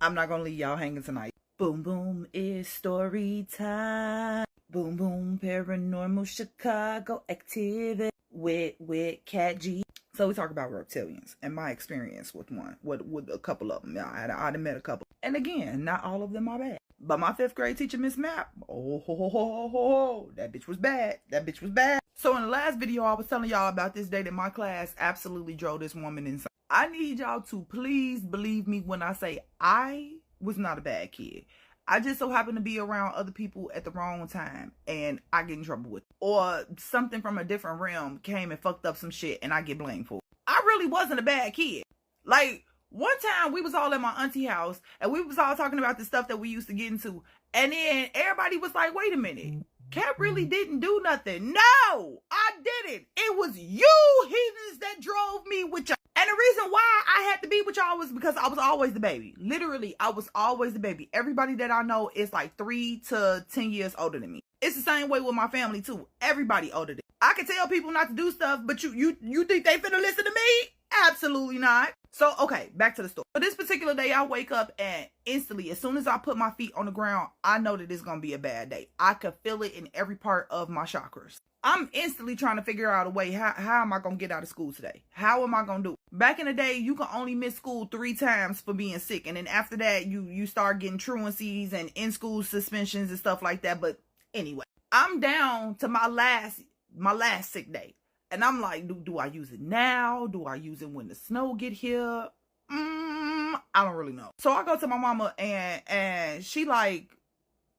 I'm not gonna leave y'all hanging tonight. Boom boom, it's story time. Boom boom, paranormal Chicago activity with Cat G. So we talk about reptilians and my experience with one, with a couple of them. I met a couple, and again, not all of them are bad. But my 5th grade teacher, Miss Mapp, that bitch was bad. So in the last video, I was telling y'all about this day that my class absolutely drove this woman insane. I need y'all to please believe me when I say I was not a bad kid. I just so happened to be around other people at the wrong time and I get in trouble with it. Or something from a different realm came and fucked up some shit and I get blamed for it. I really wasn't a bad kid. Like, one time we was all at my auntie house and we was all talking about the stuff that we used to get into. And then everybody was like, wait a minute. Cat really didn't do nothing. No, I didn't. It was you heathens that drove me with y'all. And the reason why I had to be with y'all was because I was always the baby. Literally, I was always the baby. Everybody that I know is like 3 to 10 years older than me. It's the same way with my family too. Everybody older than me. I can tell people not to do stuff, but you think they finna listen to me? Absolutely not. So, okay, back to the story. So this particular day, I wake up and instantly, as soon as I put my feet on the ground, I know that it's going to be a bad day. I could feel it in every part of my chakras. I'm instantly trying to figure out a way. How am I going to get out of school today? How am I going to do it? Back in the day, you can only miss school 3 times for being sick. And then after that, you start getting truancies and in-school suspensions and stuff like that. But anyway, I'm down to my last sick day. And I'm like, do I use it now? Do I use it when the snow get here? I don't really know. So I go to my mama and she like,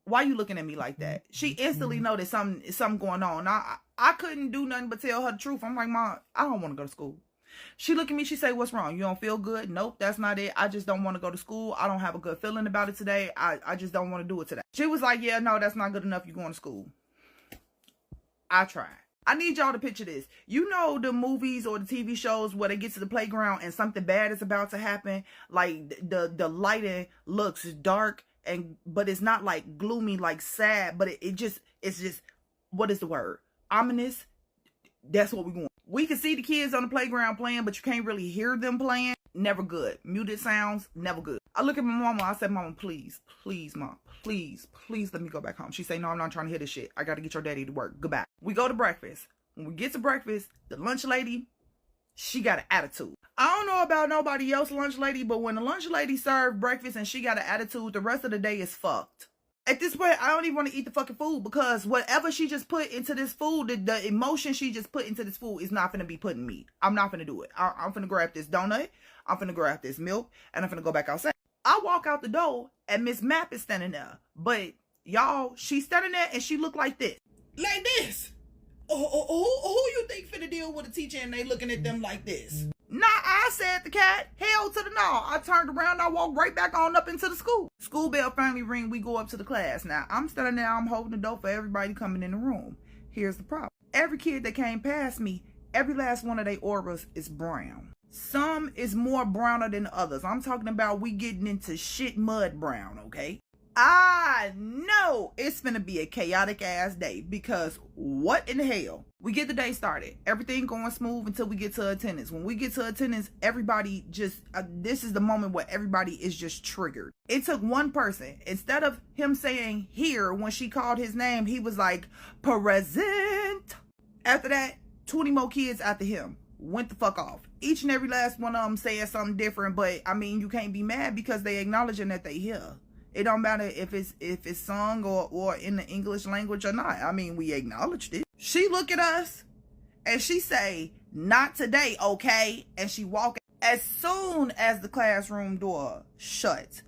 why you looking at me like that? She instantly noticed something going on. I couldn't do nothing but tell her the truth. I'm like, Mom, I don't want to go to school. She look at me, she say, what's wrong? You don't feel good? Nope, that's not it. I just don't want to go to school. I don't have a good feeling about it today. I just don't want to do it today. She was like, yeah, no, that's not good enough. You going to school. I tried. I need y'all to picture this. You know the movies or the TV shows where they get to the playground and something bad is about to happen? Like the lighting looks dark, but it's not like gloomy, like sad, but it's just, what is the word? Ominous. That's what we want. We can see the kids on the playground playing, but you can't really hear them playing. Never good. Muted sounds, never good. I look at my mama. I said, Mama, please, Mom, please let me go back home. She say, no, I'm not trying to hear this shit. I got to get your daddy to work. Goodbye. We go to breakfast. When we get to breakfast, the lunch lady, she got an attitude. I don't know about nobody else lunch lady, but when the lunch lady served breakfast and she got an attitude, the rest of the day is fucked. At this point, I don't even want to eat the fucking food because whatever she just put into this food, the emotion she just put into this food is not going to be put in me. I'm not going to do it. I'm going to grab this donut. I'm going to grab this milk and I'm going to go back outside. I walk out the door and Miss Mapp is standing there. But y'all, she's standing there and she look like this. Like this. Who you think finna deal with a teacher and they looking at them like this? Nah, I said the cat. Hell to the no. I turned around. I walked right back on up into the school. School bell finally ring. We go up to the class. Now, I'm standing there. I'm holding the door for everybody coming in the room. Here's the problem. Every kid that came past me, every last one of their auras is brown. Some is more browner than others. I'm talking about we getting into shit mud brown, okay? I know it's finna be a chaotic ass day because what in the hell? We get the day started. Everything going smooth until we get to attendance. When we get to attendance, everybody just, this is the moment where everybody is just triggered. It took one person. Instead of him saying here when she called his name, he was like, present. After that, 20 more kids after him went the fuck off. Each and every last one of them saying something different, but I mean, you can't be mad because they acknowledging that they here. It don't matter if it's sung or in the English language or not. I mean, we acknowledged it. She look at us and she say, not today, okay? And she walk. As soon as the classroom door shut,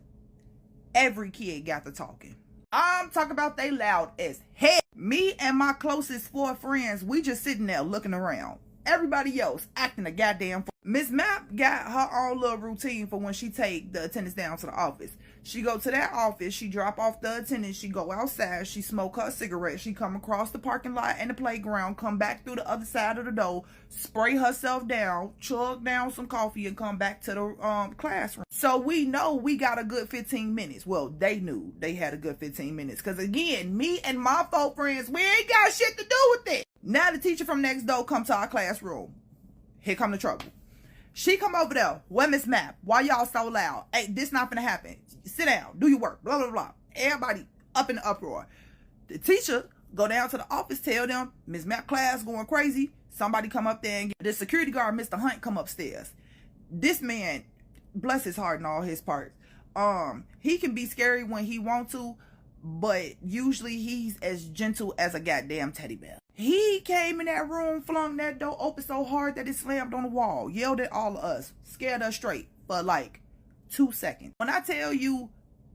every kid got to talking. I'm talking about they loud as hell. Me and my closest 4 friends, we just sitting there looking around. Everybody else acting a goddamn fool. Miss Mapp got her own little routine for when she take the attendance down to the office. She go to that office, she drop off the attendance, she go outside, she smoke her cigarette, she come across the parking lot and the playground, come back through the other side of the door, spray herself down, chug down some coffee, and come back to the classroom. So we know we got a good 15 minutes. Well, they knew they had a good 15 minutes. Because again, me and my 4 friends, we ain't got shit to do with it. Now the teacher from next door come to our classroom. Here come the trouble. She come over there. Where Miss Mapp? Why y'all so loud? Hey, this not gonna happen. Sit down. Do your work. Blah, blah, blah. Everybody up in the uproar. The teacher go down to the office, tell them Miss Mapp class going crazy. Somebody come up there and get the security guard, Mr. Hunt, come upstairs. This man, bless his heart and all his parts. He can be scary when he want to, but usually he's as gentle as a goddamn teddy bear. He came in that room, flung that door open so hard that it slammed on the wall, yelled at all of us, scared us straight for like 2 seconds. When I tell you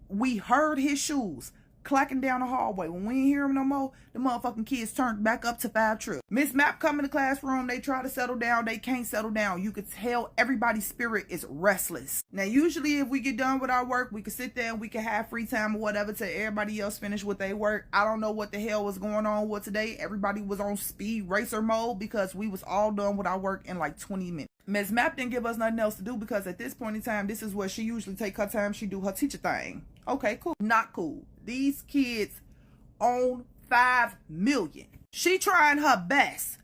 we heard his shoes clacking down the hallway, when we ain't hear him no more, the motherfucking kids turned back up to 5 trips. Miss Mapp come in the classroom, they try to settle down, they can't settle down. You could tell everybody's spirit is restless. Now usually if we get done with our work, we could sit there and we could have free time or whatever till everybody else finish with their work. I don't know what the hell was going on with today. Everybody was on speed racer mode because we was all done with our work in like 20 minutes. Miss Mapp didn't give us nothing else to do because at this point in time, this is where she usually take her time. She do her teacher thing. Okay, cool. Not cool. These kids own 5 million. She trying her best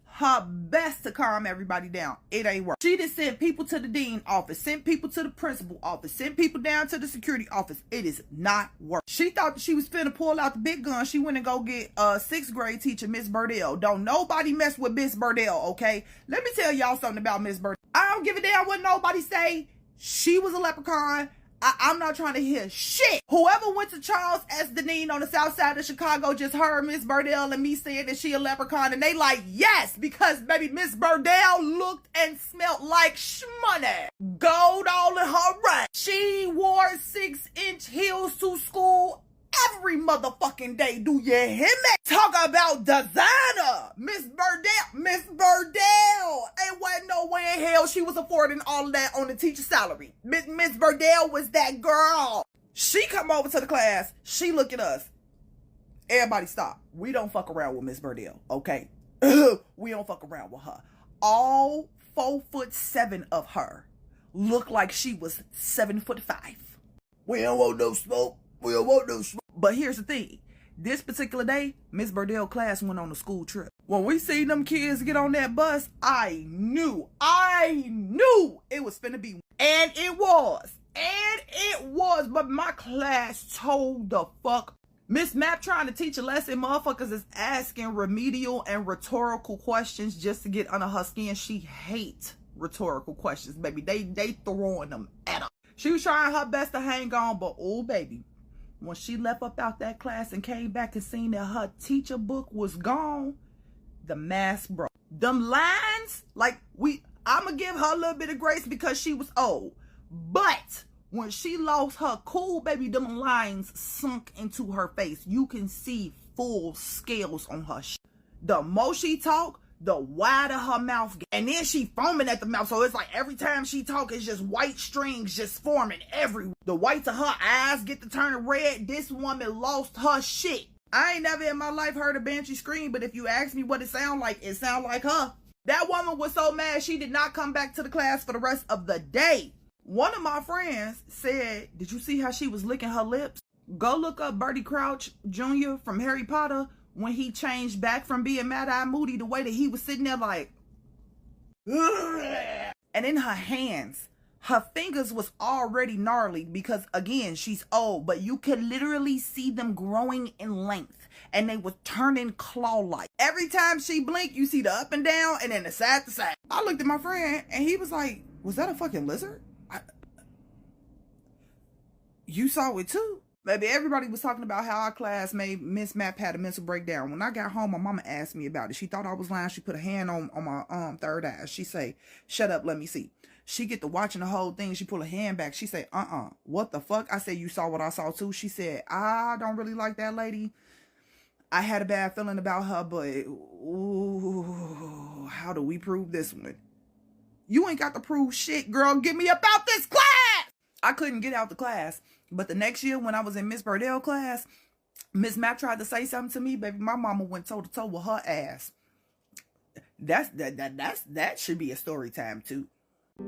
to calm everybody down. It ain't work. She just sent people to the dean office, sent people to the principal office, sent people down to the security office. It is not work. She thought that she was finna pull out the big gun. She went and go get a 6th grade teacher, Miss Burdell. Don't nobody mess with Miss Burdell, okay? Let me tell y'all something about Miss Burdell. I don't give a damn what nobody say. She was a leprechaun. I'm not trying to hear shit. Whoever went to Charles S. Deneen on the south side of Chicago just heard Miss Burdell and me saying that she a leprechaun, and they like, yes, because baby Miss Burdell looked and smelled like shmoney. Gold all in her run. She wore 6-inch heels to school every motherfucking day. Do you hear me? Talk about designer. Miss Burdell. Ain't wasn't no way in hell she was affording all of that on the teacher's salary. Miss Burdell was that girl. She come over to the class. She look at us. Everybody stop. We don't fuck around with Miss Burdell, okay? We don't fuck around with her. All 4'7" of her looked like she was 7'5". We don't want no smoke. We don't want no smoke. But here's the thing. This particular day, Miss Burdell class went on a school trip. When we seen them kids get on that bus, I knew it was finna be. And it was. But my class told the fuck. Miss Map trying to teach a lesson. Motherfuckers is asking remedial and rhetorical questions just to get under her skin. She hates rhetorical questions, baby. They throwing them at her. She was trying her best to hang on, but oh, baby. When she left up out that class and came back and seen that her teacher book was gone, the mask broke. Them lines, like, I'ma give her a little bit of grace because she was old. But when she lost her cool, baby, them lines sunk into her face. You can see full scales on her. The more she talk, the wider her mouth get. And then she foaming at the mouth. So it's like every time she talk, it's just white strings just forming everywhere. The whites of her eyes get to turn red. This woman lost her shit. I ain't never in my life heard a banshee scream, but if you ask me what it sound like her. That woman was so mad she did not come back to the class for the rest of the day. One of my friends said, did you see how she was licking her lips? Go look up Bertie Crouch Jr. from Harry Potter when he changed back from being Mad-Eye Moody, the way that he was sitting there like, ugh. And in her hands, her fingers was already gnarly because, again, she's old, but you could literally see them growing in length and they were turning claw-like. Every time she blinked, you see the up and down and then the side to side. I looked at my friend and he was like, was that a fucking lizard? You saw it too? Baby, everybody was talking about how our class made Miss Map had a mental breakdown. When I got home, my mama asked me about it. She thought I was lying. She put a hand on my third eye. She say, shut up, let me see. She get to watching the whole thing. She pull her hand back. She say, what the fuck? I said, you saw what I saw too? She said, I don't really like that lady. I had a bad feeling about her, but ooh, how do we prove this one? You ain't got to prove shit, girl. Get me up out this class. I couldn't get out the class. But the next year when I was in Miss Burdell class, Miss Map tried to say something to me, baby. My mama went toe to toe with her ass. That should be a story time too.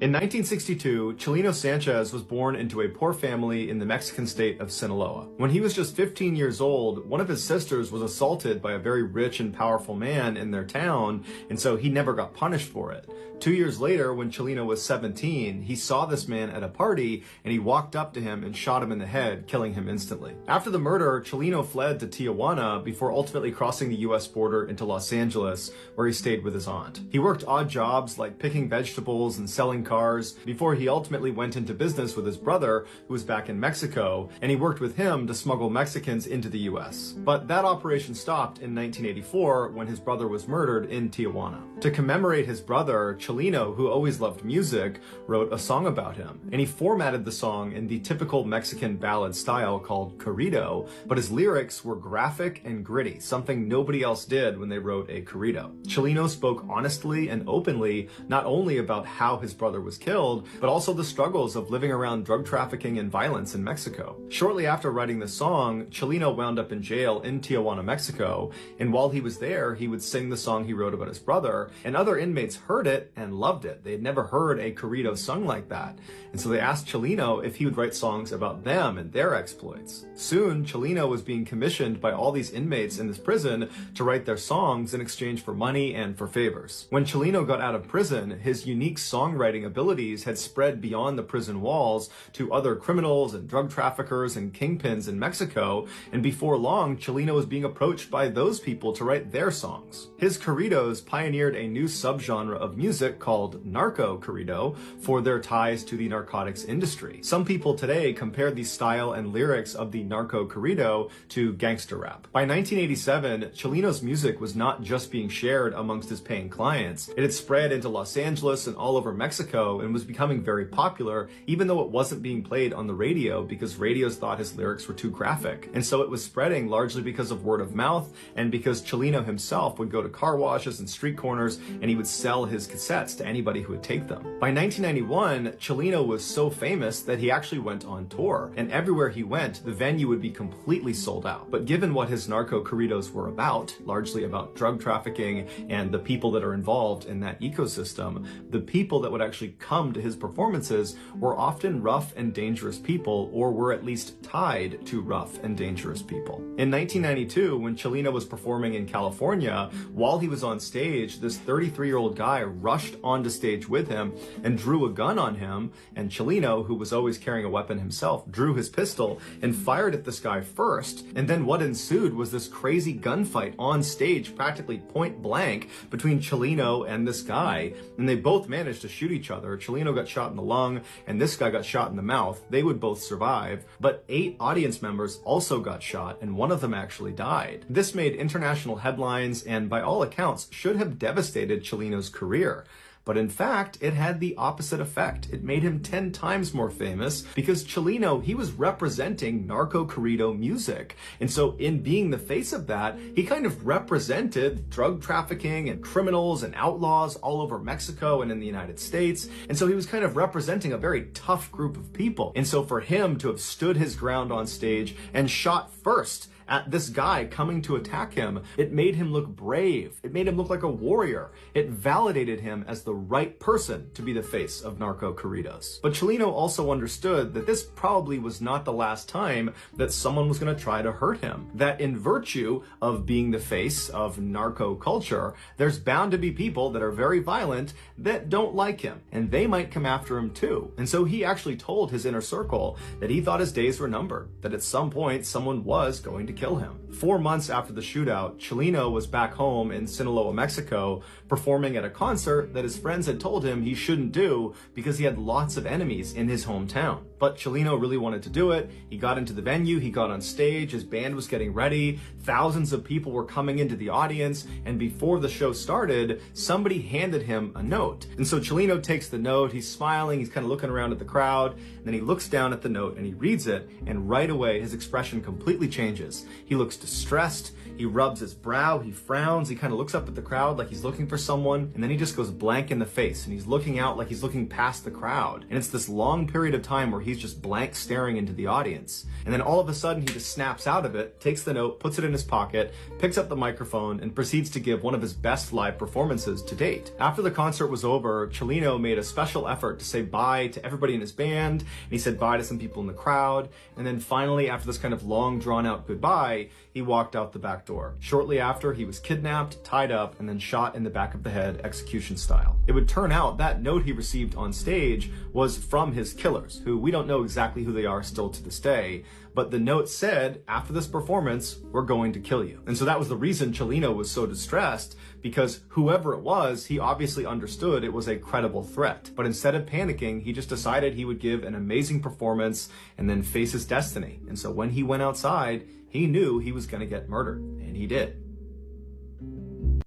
In 1962, Chalino Sanchez was born into a poor family in the Mexican state of Sinaloa. When he was just 15 years old, one of his sisters was assaulted by a very rich and powerful man in their town, and so he never got punished for it. 2 years later, when Chalino was 17, he saw this man at a party, and he walked up to him and shot him in the head, killing him instantly. After the murder, Chalino fled to Tijuana before ultimately crossing the US border into Los Angeles, where he stayed with his aunt. He worked odd jobs like picking vegetables and selling cars before he ultimately went into business with his brother, who was back in Mexico, and he worked with him to smuggle Mexicans into the US. But that operation stopped in 1984 when his brother was murdered in Tijuana. To commemorate his brother, Chalino, who always loved music, wrote a song about him, and he formatted the song in the typical Mexican ballad style called corrido, but his lyrics were graphic and gritty, something nobody else did when they wrote a corrido. Chalino spoke honestly and openly not only about how his brother was killed, but also the struggles of living around drug trafficking and violence in Mexico. Shortly after writing the song, Chalino wound up in jail in Tijuana, Mexico, and while he was there, he would sing the song he wrote about his brother, and other inmates heard it and loved it. They had never heard a corrido sung like that, and so they asked Chalino if he would write songs about them and their exploits. Soon, Chalino was being commissioned by all these inmates in this prison to write their songs in exchange for money and for favors. When Chalino got out of prison, his unique songwriting abilities had spread beyond the prison walls to other criminals and drug traffickers and kingpins in Mexico, and before long, Chalino was being approached by those people to write their songs. His corridos pioneered a new subgenre of music music called narco corrido for their ties to the narcotics industry. Some people today compare the style and lyrics of the narco corrido to gangster rap. By 1987, Chalino's music was not just being shared amongst his paying clients. It had spread into Los Angeles and all over Mexico and was becoming very popular, even though it wasn't being played on the radio because radios thought his lyrics were too graphic. And so it was spreading largely because of word of mouth and because Chalino himself would go to car washes and street corners and he would sell his cassettes to anybody who would take them. By 1991, Chalino was so famous that he actually went on tour, and everywhere he went, the venue would be completely sold out. But given what his narco corridos were about, largely about drug trafficking and the people that are involved in that ecosystem, the people that would actually come to his performances were often rough and dangerous people, or were at least tied to rough and dangerous people. In 1992, when Chalino was performing in California, while he was on stage, this 33-year-old guy rushed onto stage with him and drew a gun on him, and Chalino, who was always carrying a weapon himself, drew his pistol and fired at this guy first. And then what ensued was this crazy gunfight on stage, practically point blank, between Chalino and this guy, and they both managed to shoot each other. Chalino got shot in the lung, and this guy got shot in the mouth. They would both survive, but 8 audience members also got shot, and one of them actually died. This made international headlines and, by all accounts, should have devastated Chalino's career. But in fact, it had the opposite effect. It made him 10 times more famous because Chalino, he was representing narco corrido music. And so in being the face of that, he kind of represented drug trafficking and criminals and outlaws all over Mexico and in the United States. And so he was kind of representing a very tough group of people. And so for him to have stood his ground on stage and shot first at this guy coming to attack him, it made him look brave. It made him look like a warrior. It validated him as the right person to be the face of narco corridos. But Chalino also understood that this probably was not the last time that someone was going to try to hurt him. That in virtue of being the face of narco culture, there's bound to be people that are very violent that don't like him, and they might come after him too. And so he actually told his inner circle that he thought his days were numbered, that at some point someone was going to kill him. 4 months after the shootout, Chalino was back home in Sinaloa, Mexico, performing at a concert that his friends had told him he shouldn't do because he had lots of enemies in his hometown. But Chalino really wanted to do it. He got into the venue, he got on stage, his band was getting ready, thousands of people were coming into the audience, and before the show started, somebody handed him a note. And so Chalino takes the note, he's smiling, he's kind of looking around at the crowd, and then he looks down at the note and he reads it, and right away his expression completely changes. He looks distressed, he rubs his brow, he frowns, he kind of looks up at the crowd like he's looking for someone, and then he just goes blank in the face, and he's looking out like he's looking past the crowd. And it's this long period of time where he's just blank staring into the audience. And then all of a sudden he just snaps out of it, takes the note, puts it in his pocket, picks up the microphone, and proceeds to give one of his best live performances to date. After the concert was over, Chalino made a special effort to say bye to everybody in his band, and he said bye to some people in the crowd, and then finally, after this kind of long drawn out goodbye, he walked out the back door. Shortly after, he was kidnapped, tied up, and then shot in the back of the head, execution style. It would turn out that note he received on stage was from his killers, who we don't know exactly who they are still to this day, but the note said, after this performance, we're going to kill you. And so that was the reason Chalino was so distressed, because whoever it was, he obviously understood it was a credible threat. But instead of panicking, he just decided he would give an amazing performance and then face his destiny. And so when he went outside, he knew he was going to get murdered, and he did.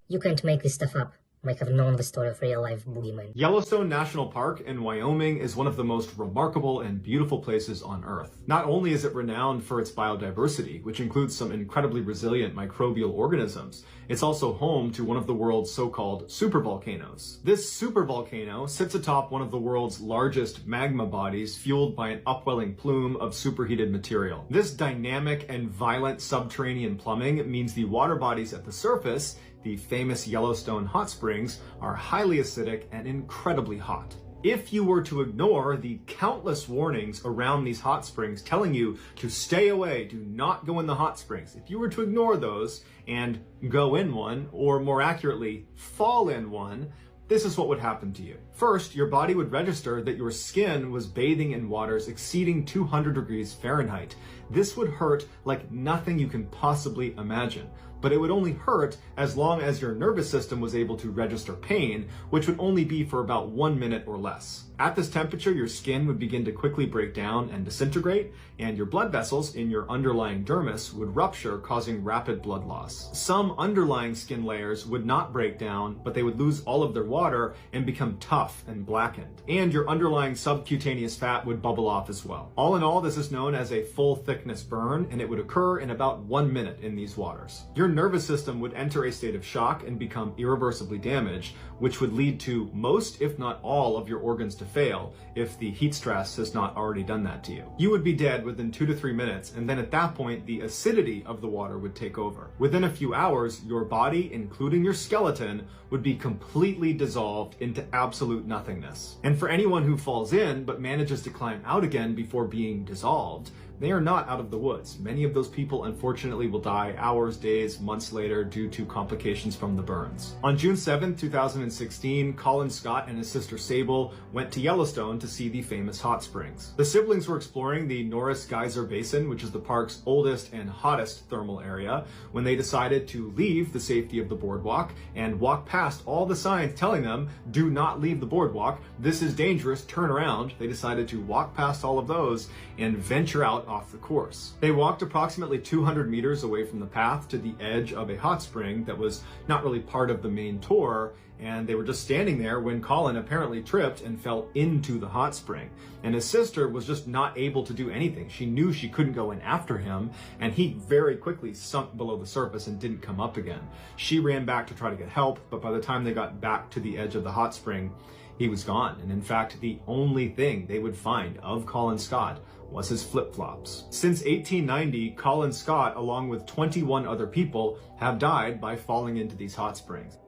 You can't make this stuff up. Might have known the story of real-life boogeyman. Yellowstone National Park in Wyoming is one of the most remarkable and beautiful places on Earth. Not only is it renowned for its biodiversity, which includes some incredibly resilient microbial organisms, it's also home to one of the world's so-called supervolcanoes. This supervolcano sits atop one of the world's largest magma bodies fueled by an upwelling plume of superheated material. This dynamic and violent subterranean plumbing means the water bodies at the surface, the famous Yellowstone hot springs, are highly acidic and incredibly hot. If you were to ignore the countless warnings around these hot springs telling you to stay away, do not go in the hot springs, if you were to ignore those and go in one, or more accurately, fall in one, this is what would happen to you. First, your body would register that your skin was bathing in waters exceeding 200 degrees Fahrenheit. This would hurt like nothing you can possibly imagine. but it would only hurt as long as your nervous system was able to register pain, which would only be for about 1 minute or less. At this temperature, your skin would begin to quickly break down and disintegrate, and your blood vessels in your underlying dermis would rupture, causing rapid blood loss. Some underlying skin layers would not break down, but they would lose all of their water and become tough and blackened. And your underlying subcutaneous fat would bubble off as well. All in all, this is known as a full thickness burn, and it would occur in about 1 minute in these waters. Your nervous system would enter a state of shock and become irreversibly damaged, which would lead to most, if not all, of your organs to fail if the heat stress has not already done that to you. You would be dead within 2 to 3 minutes, and then at that point, the acidity of the water would take over. Within a few hours, your body, including your skeleton, would be completely dissolved into absolute nothingness. And for anyone who falls in but manages to climb out again before being dissolved, they are not out of the woods. Many of those people, unfortunately, will die hours, days, months later due to complications from the burns. On June 7, 2016, Colin Scott and his sister Sable went to Yellowstone to see the famous hot springs. The siblings were exploring the Norris Geyser Basin, which is the park's oldest and hottest thermal area, when they decided to leave the safety of the boardwalk and walk past all the signs telling them, do not leave the boardwalk, this is dangerous, turn around. They decided to walk past all of those and venture out off the course. They walked approximately 200 meters away from the path to the edge of a hot spring that was not really part of the main tour, and they were just standing there when Colin apparently tripped and fell into the hot spring. And his sister was just not able to do anything. She knew she couldn't go in after him, and he very quickly sunk below the surface and didn't come up again. She ran back to try to get help, but by the time they got back to the edge of the hot spring, he was gone. And in fact, the only thing they would find of Colin Scott was his flip-flops. Since 1890, Colin Scott, along with 21 other people, have died by falling into these hot springs.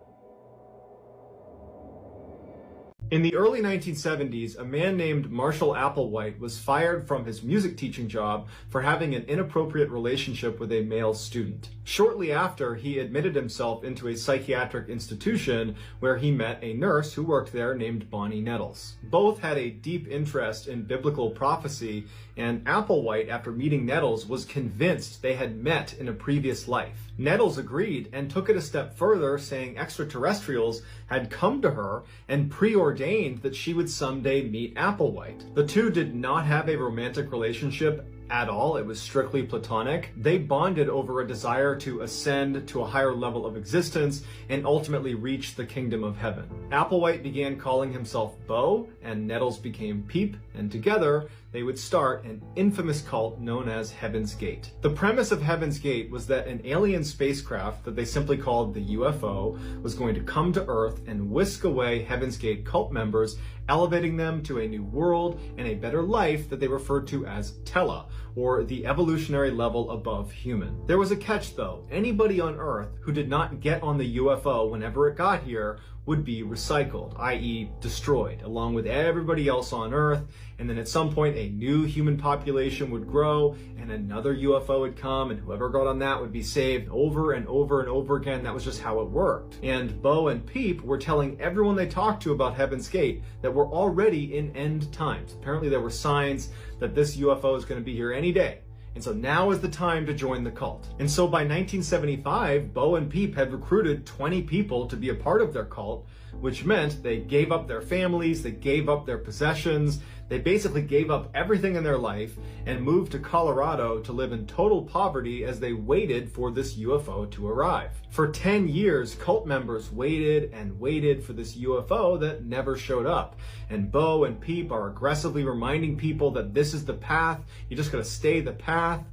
In the early 1970s, a man named Marshall Applewhite was fired from his music teaching job for having an inappropriate relationship with a male student. Shortly after, he admitted himself into a psychiatric institution where he met a nurse who worked there named Bonnie Nettles. Both had a deep interest in biblical prophecy, and Applewhite, after meeting Nettles, was convinced they had met in a previous life. Nettles agreed and took it a step further, saying extraterrestrials had come to her and preordained that she would someday meet Applewhite. The two did not have a romantic relationship at all. It was strictly platonic. They bonded over a desire to ascend to a higher level of existence and ultimately reach the kingdom of heaven. Applewhite began calling himself Bo, and Nettles became Peep, and together they would start an infamous cult known as Heaven's Gate. The premise of Heaven's Gate was that an alien spacecraft that they simply called the UFO was going to come to Earth and whisk away Heaven's Gate cult members, elevating them to a new world and a better life that they referred to as Tela, or the evolutionary level above human. There was a catch though. Anybody on Earth who did not get on the UFO whenever it got here would be recycled, i.e. destroyed, along with everybody else on Earth, and then at some point a new human population would grow and another UFO would come, and whoever got on that would be saved over and over and over again. That was just how it worked. And Bo and Peep were telling everyone they talked to about Heaven's Gate that we're already in end times. Apparently there were signs that this UFO is going to be here any day. And so now is the time to join the cult. And so by 1975, Bo and Peep had recruited 20 people to be a part of their cult, which meant they gave up their families, they gave up their possessions, they basically gave up everything in their life and moved to Colorado to live in total poverty as they waited for this UFO to arrive. For 10 years, cult members waited and waited for this UFO that never showed up. And Bo and Peep are aggressively reminding people that this is the path, you just gotta stay the path.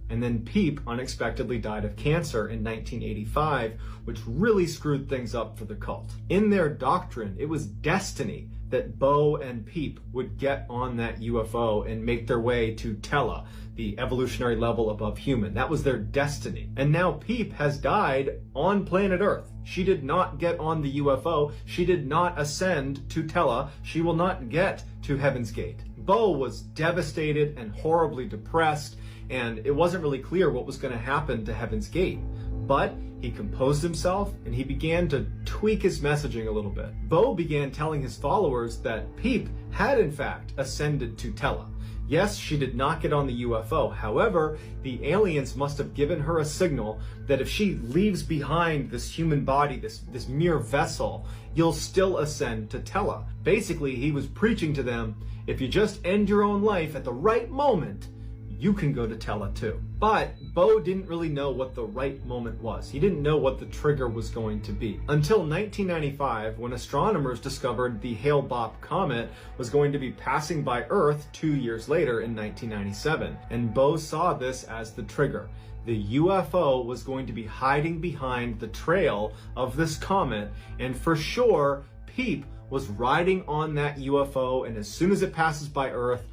And then Peep unexpectedly died of cancer in 1985, which really screwed things up for the cult. In their doctrine, it was destiny that Bo and Peep would get on that UFO and make their way to Tela, the evolutionary level above human. That was their destiny. And now Peep has died on planet Earth. She did not get on the UFO. She did not ascend to Tela. She will not get to Heaven's Gate. Bo was devastated and horribly depressed, and it wasn't really clear what was going to happen to Heaven's Gate. But he composed himself and he began to tweak his messaging a little bit. Bo began telling his followers that Peep had in fact ascended to Tela. Yes, she did not get on the UFO. However, the aliens must have given her a signal that if she leaves behind this human body, this mere vessel, you'll still ascend to Tela. Basically, he was preaching to them, if you just end your own life at the right moment, you can go to Tela too. But Bo didn't really know what the right moment was. He didn't know what the trigger was going to be. Until 1995, when astronomers discovered the Hale-Bopp comet was going to be passing by Earth 2 years later in 1997. And Bo saw this as the trigger. The UFO was going to be hiding behind the trail of this comet, and for sure, Peep was riding on that UFO, and as soon as it passes by Earth,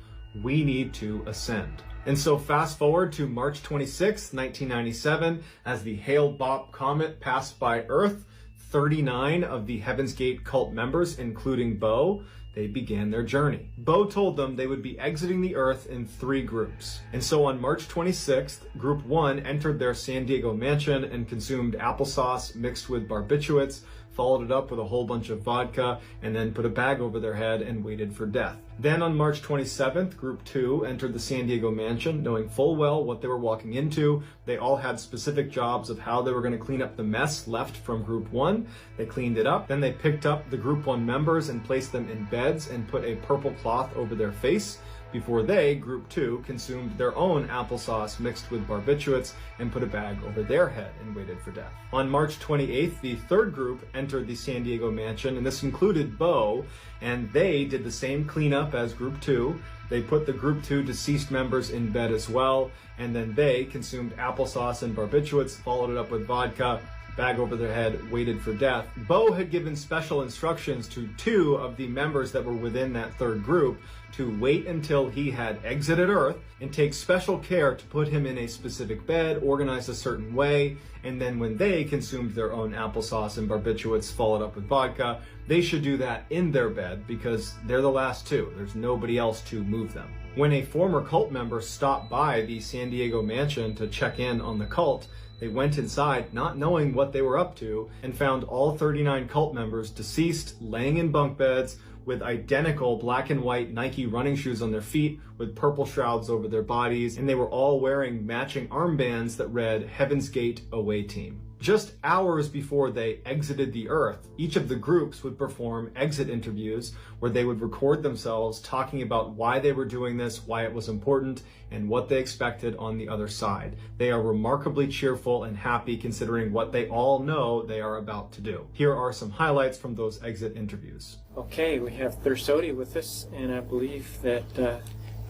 we need to ascend. And so fast forward to March 26, 1997, as the Hale-Bopp comet passed by Earth, 39 of the Heaven's Gate cult members, including Bo, they began their journey. Bo told them they would be exiting the Earth in 3 groups. And so on March 26th, Group 1 entered their San Diego mansion and consumed applesauce mixed with barbiturates, followed it up with a whole bunch of vodka, and then put a bag over their head and waited for death. Then on March 27th, Group 2 entered the San Diego mansion, knowing full well what they were walking into. They all had specific jobs of how they were going to clean up the mess left from Group 1. They cleaned it up. Then they picked up the Group 1 members and placed them in beds and put a purple cloth over their face, before they, Group 2, consumed their own applesauce mixed with barbiturates and put a bag over their head and waited for death. On March 28th, the 3rd group entered the San Diego mansion, and this included Bo, and they did the same cleanup as Group 2. They put the Group 2 deceased members in bed as well, and then they consumed applesauce and barbiturates, followed it up with vodka, bag over their head, waited for death. Bo had given special instructions to 2 of the members that were within that 3rd group to wait until he had exited Earth and take special care to put him in a specific bed, organized a certain way, and then when they consumed their own applesauce and barbiturates followed up with vodka, they should do that in their bed because they're the last 2. There's nobody else to move them. When a former cult member stopped by the San Diego mansion to check in on the cult, they went inside not knowing what they were up to and found all 39 cult members deceased, laying in bunk beds with identical black and white Nike running shoes on their feet with purple shrouds over their bodies, and they were all wearing matching armbands that read Heaven's Gate Away Team. Just hours before they exited the Earth, each of the groups would perform exit interviews where they would record themselves talking about why they were doing this, why it was important, and what they expected on the other side. They are remarkably cheerful and happy considering what they all know they are about to do. Here are some highlights from those exit interviews. Okay, we have Thursody with us, and I believe that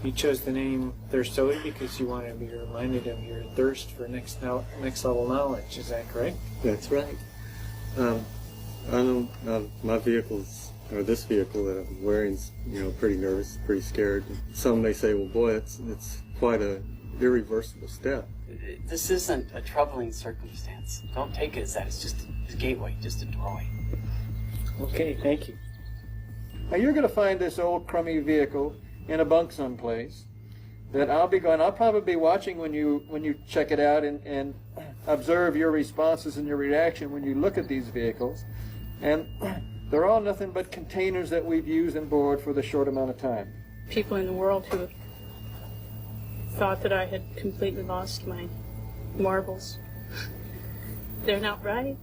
you chose the name Thursody because you want to be reminded of your thirst for next level knowledge. Is that correct? That's right. I know my vehicle's, or this vehicle that I'm wearing, pretty nervous, pretty scared. Some may say, well, boy, it's quite a irreversible step. This isn't a troubling circumstance. Don't take it as that. It's just a gateway, just a doorway. Okay, thank you. Now you're going to find this old crummy vehicle in a bunk someplace that I'll probably be watching when you check it out and observe your responses and your reaction when you look at these vehicles. And they're all nothing but containers that we've used and borrowed for the short amount of time. People in the world who have thought that I had completely lost my marbles. They're not right.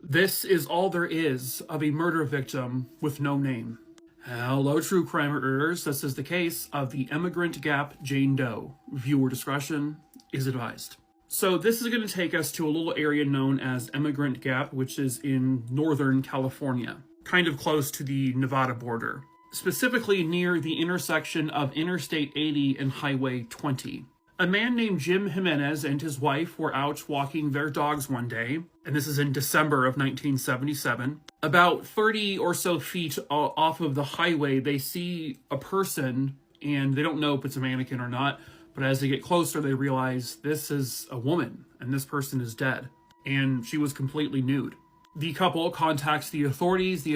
This is all there is of a murder victim with no name. Hello, true crimeers. This is the case of the Emigrant Gap Jane Doe. Viewer discretion is advised. So this is going to take us to a little area known as Emigrant Gap, which is in Northern California, kind of close to the Nevada border, specifically near the intersection of Interstate 80 and Highway 20. A man named Jim Jimenez and his wife were out walking their dogs one day, and this is in December of 1977. About 30 or so feet off of the highway, they see a person, and they don't know if it's a mannequin or not, but as they get closer, they realize this is a woman, and this person is dead, and she was completely nude. The couple contacts the authorities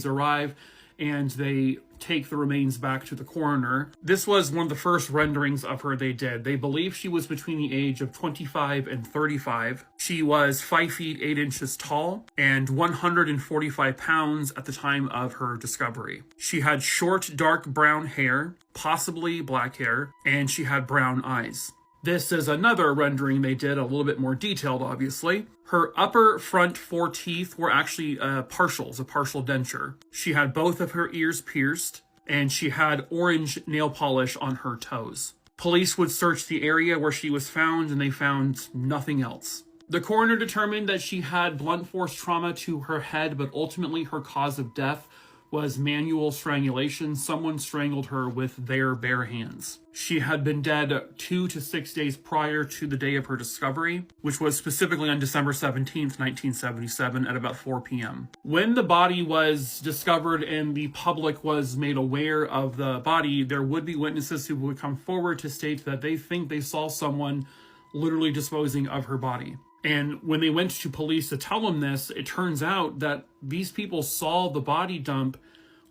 arrive, and they take the remains back to the coroner. This was one of the first renderings of her they did. They believe she was between the age of 25 and 35. She was 5 feet 8 inches tall and 145 pounds at the time of her discovery. She had short, dark brown hair, possibly black hair, and she had brown eyes. This is another rendering they did, a little bit more detailed, obviously. Her upper front 4 teeth were actually partials, a partial denture. She had both of her ears pierced, and she had orange nail polish on her toes. Police would search the area where she was found, and they found nothing else. The coroner determined that she had blunt force trauma to her head, but ultimately her cause of death was manual strangulation. Someone strangled her with their bare hands. She had been dead 2 to 6 days prior to the day of her discovery, which was specifically on December 17th, 1977 at about 4 p.m. When the body was discovered and the public was made aware of the body, there would be witnesses who would come forward to state that they think they saw someone literally disposing of her body. And when they went to police to tell them this, it turns out that these people saw the body dump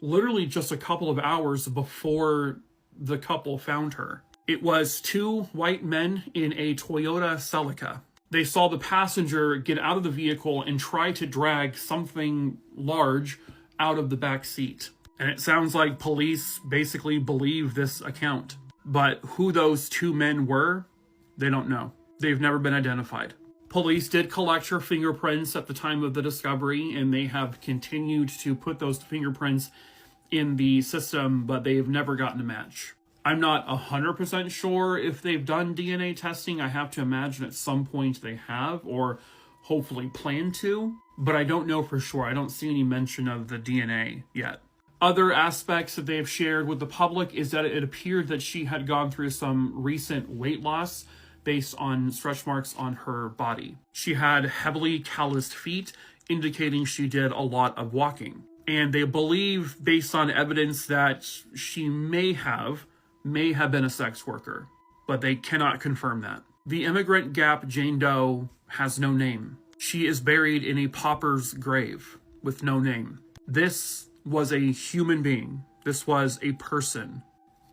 literally just a couple of hours before the couple found her. It was 2 white men in a Toyota Celica. They saw the passenger get out of the vehicle and try to drag something large out of the back seat. And it sounds like police basically believe this account. But who those 2 men were, they don't know. They've never been identified. Police did collect her fingerprints at the time of the discovery, and they have continued to put those fingerprints in the system, but they've never gotten a match. I'm not 100% sure if they've done DNA testing. I have to imagine at some point they have, or hopefully plan to, but I don't know for sure. I don't see any mention of the DNA yet. Other aspects that they've shared with the public is that it appeared that she had gone through some recent weight loss based on stretch marks on her body. She had heavily calloused feet, indicating she did a lot of walking. And they believe, based on evidence, that she may have been a sex worker, but they cannot confirm that. The Emigrant Gap Jane Doe has no name. She is buried in a pauper's grave with no name. This was a human being. This was a person,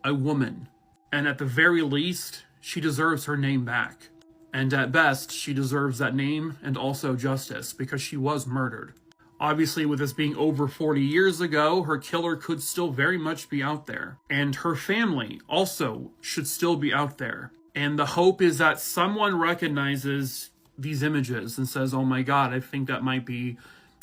a woman. And at the very least, she deserves her name back. And at best, she deserves that name and also justice, because she was murdered. Obviously, with this being over 40 years ago, her killer could still very much be out there. And her family also should still be out there. And the hope is that someone recognizes these images and says, oh my God, I think that might be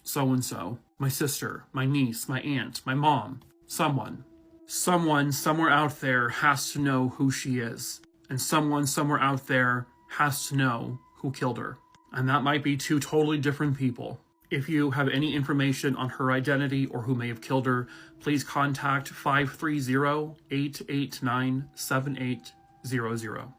so-and-so. My sister, my niece, my aunt, my mom. Someone somewhere out there has to know who she is. And someone somewhere out there has to know who killed her. And that might be 2 totally different people. If you have any information on her identity or who may have killed her, please contact 530-889-7800.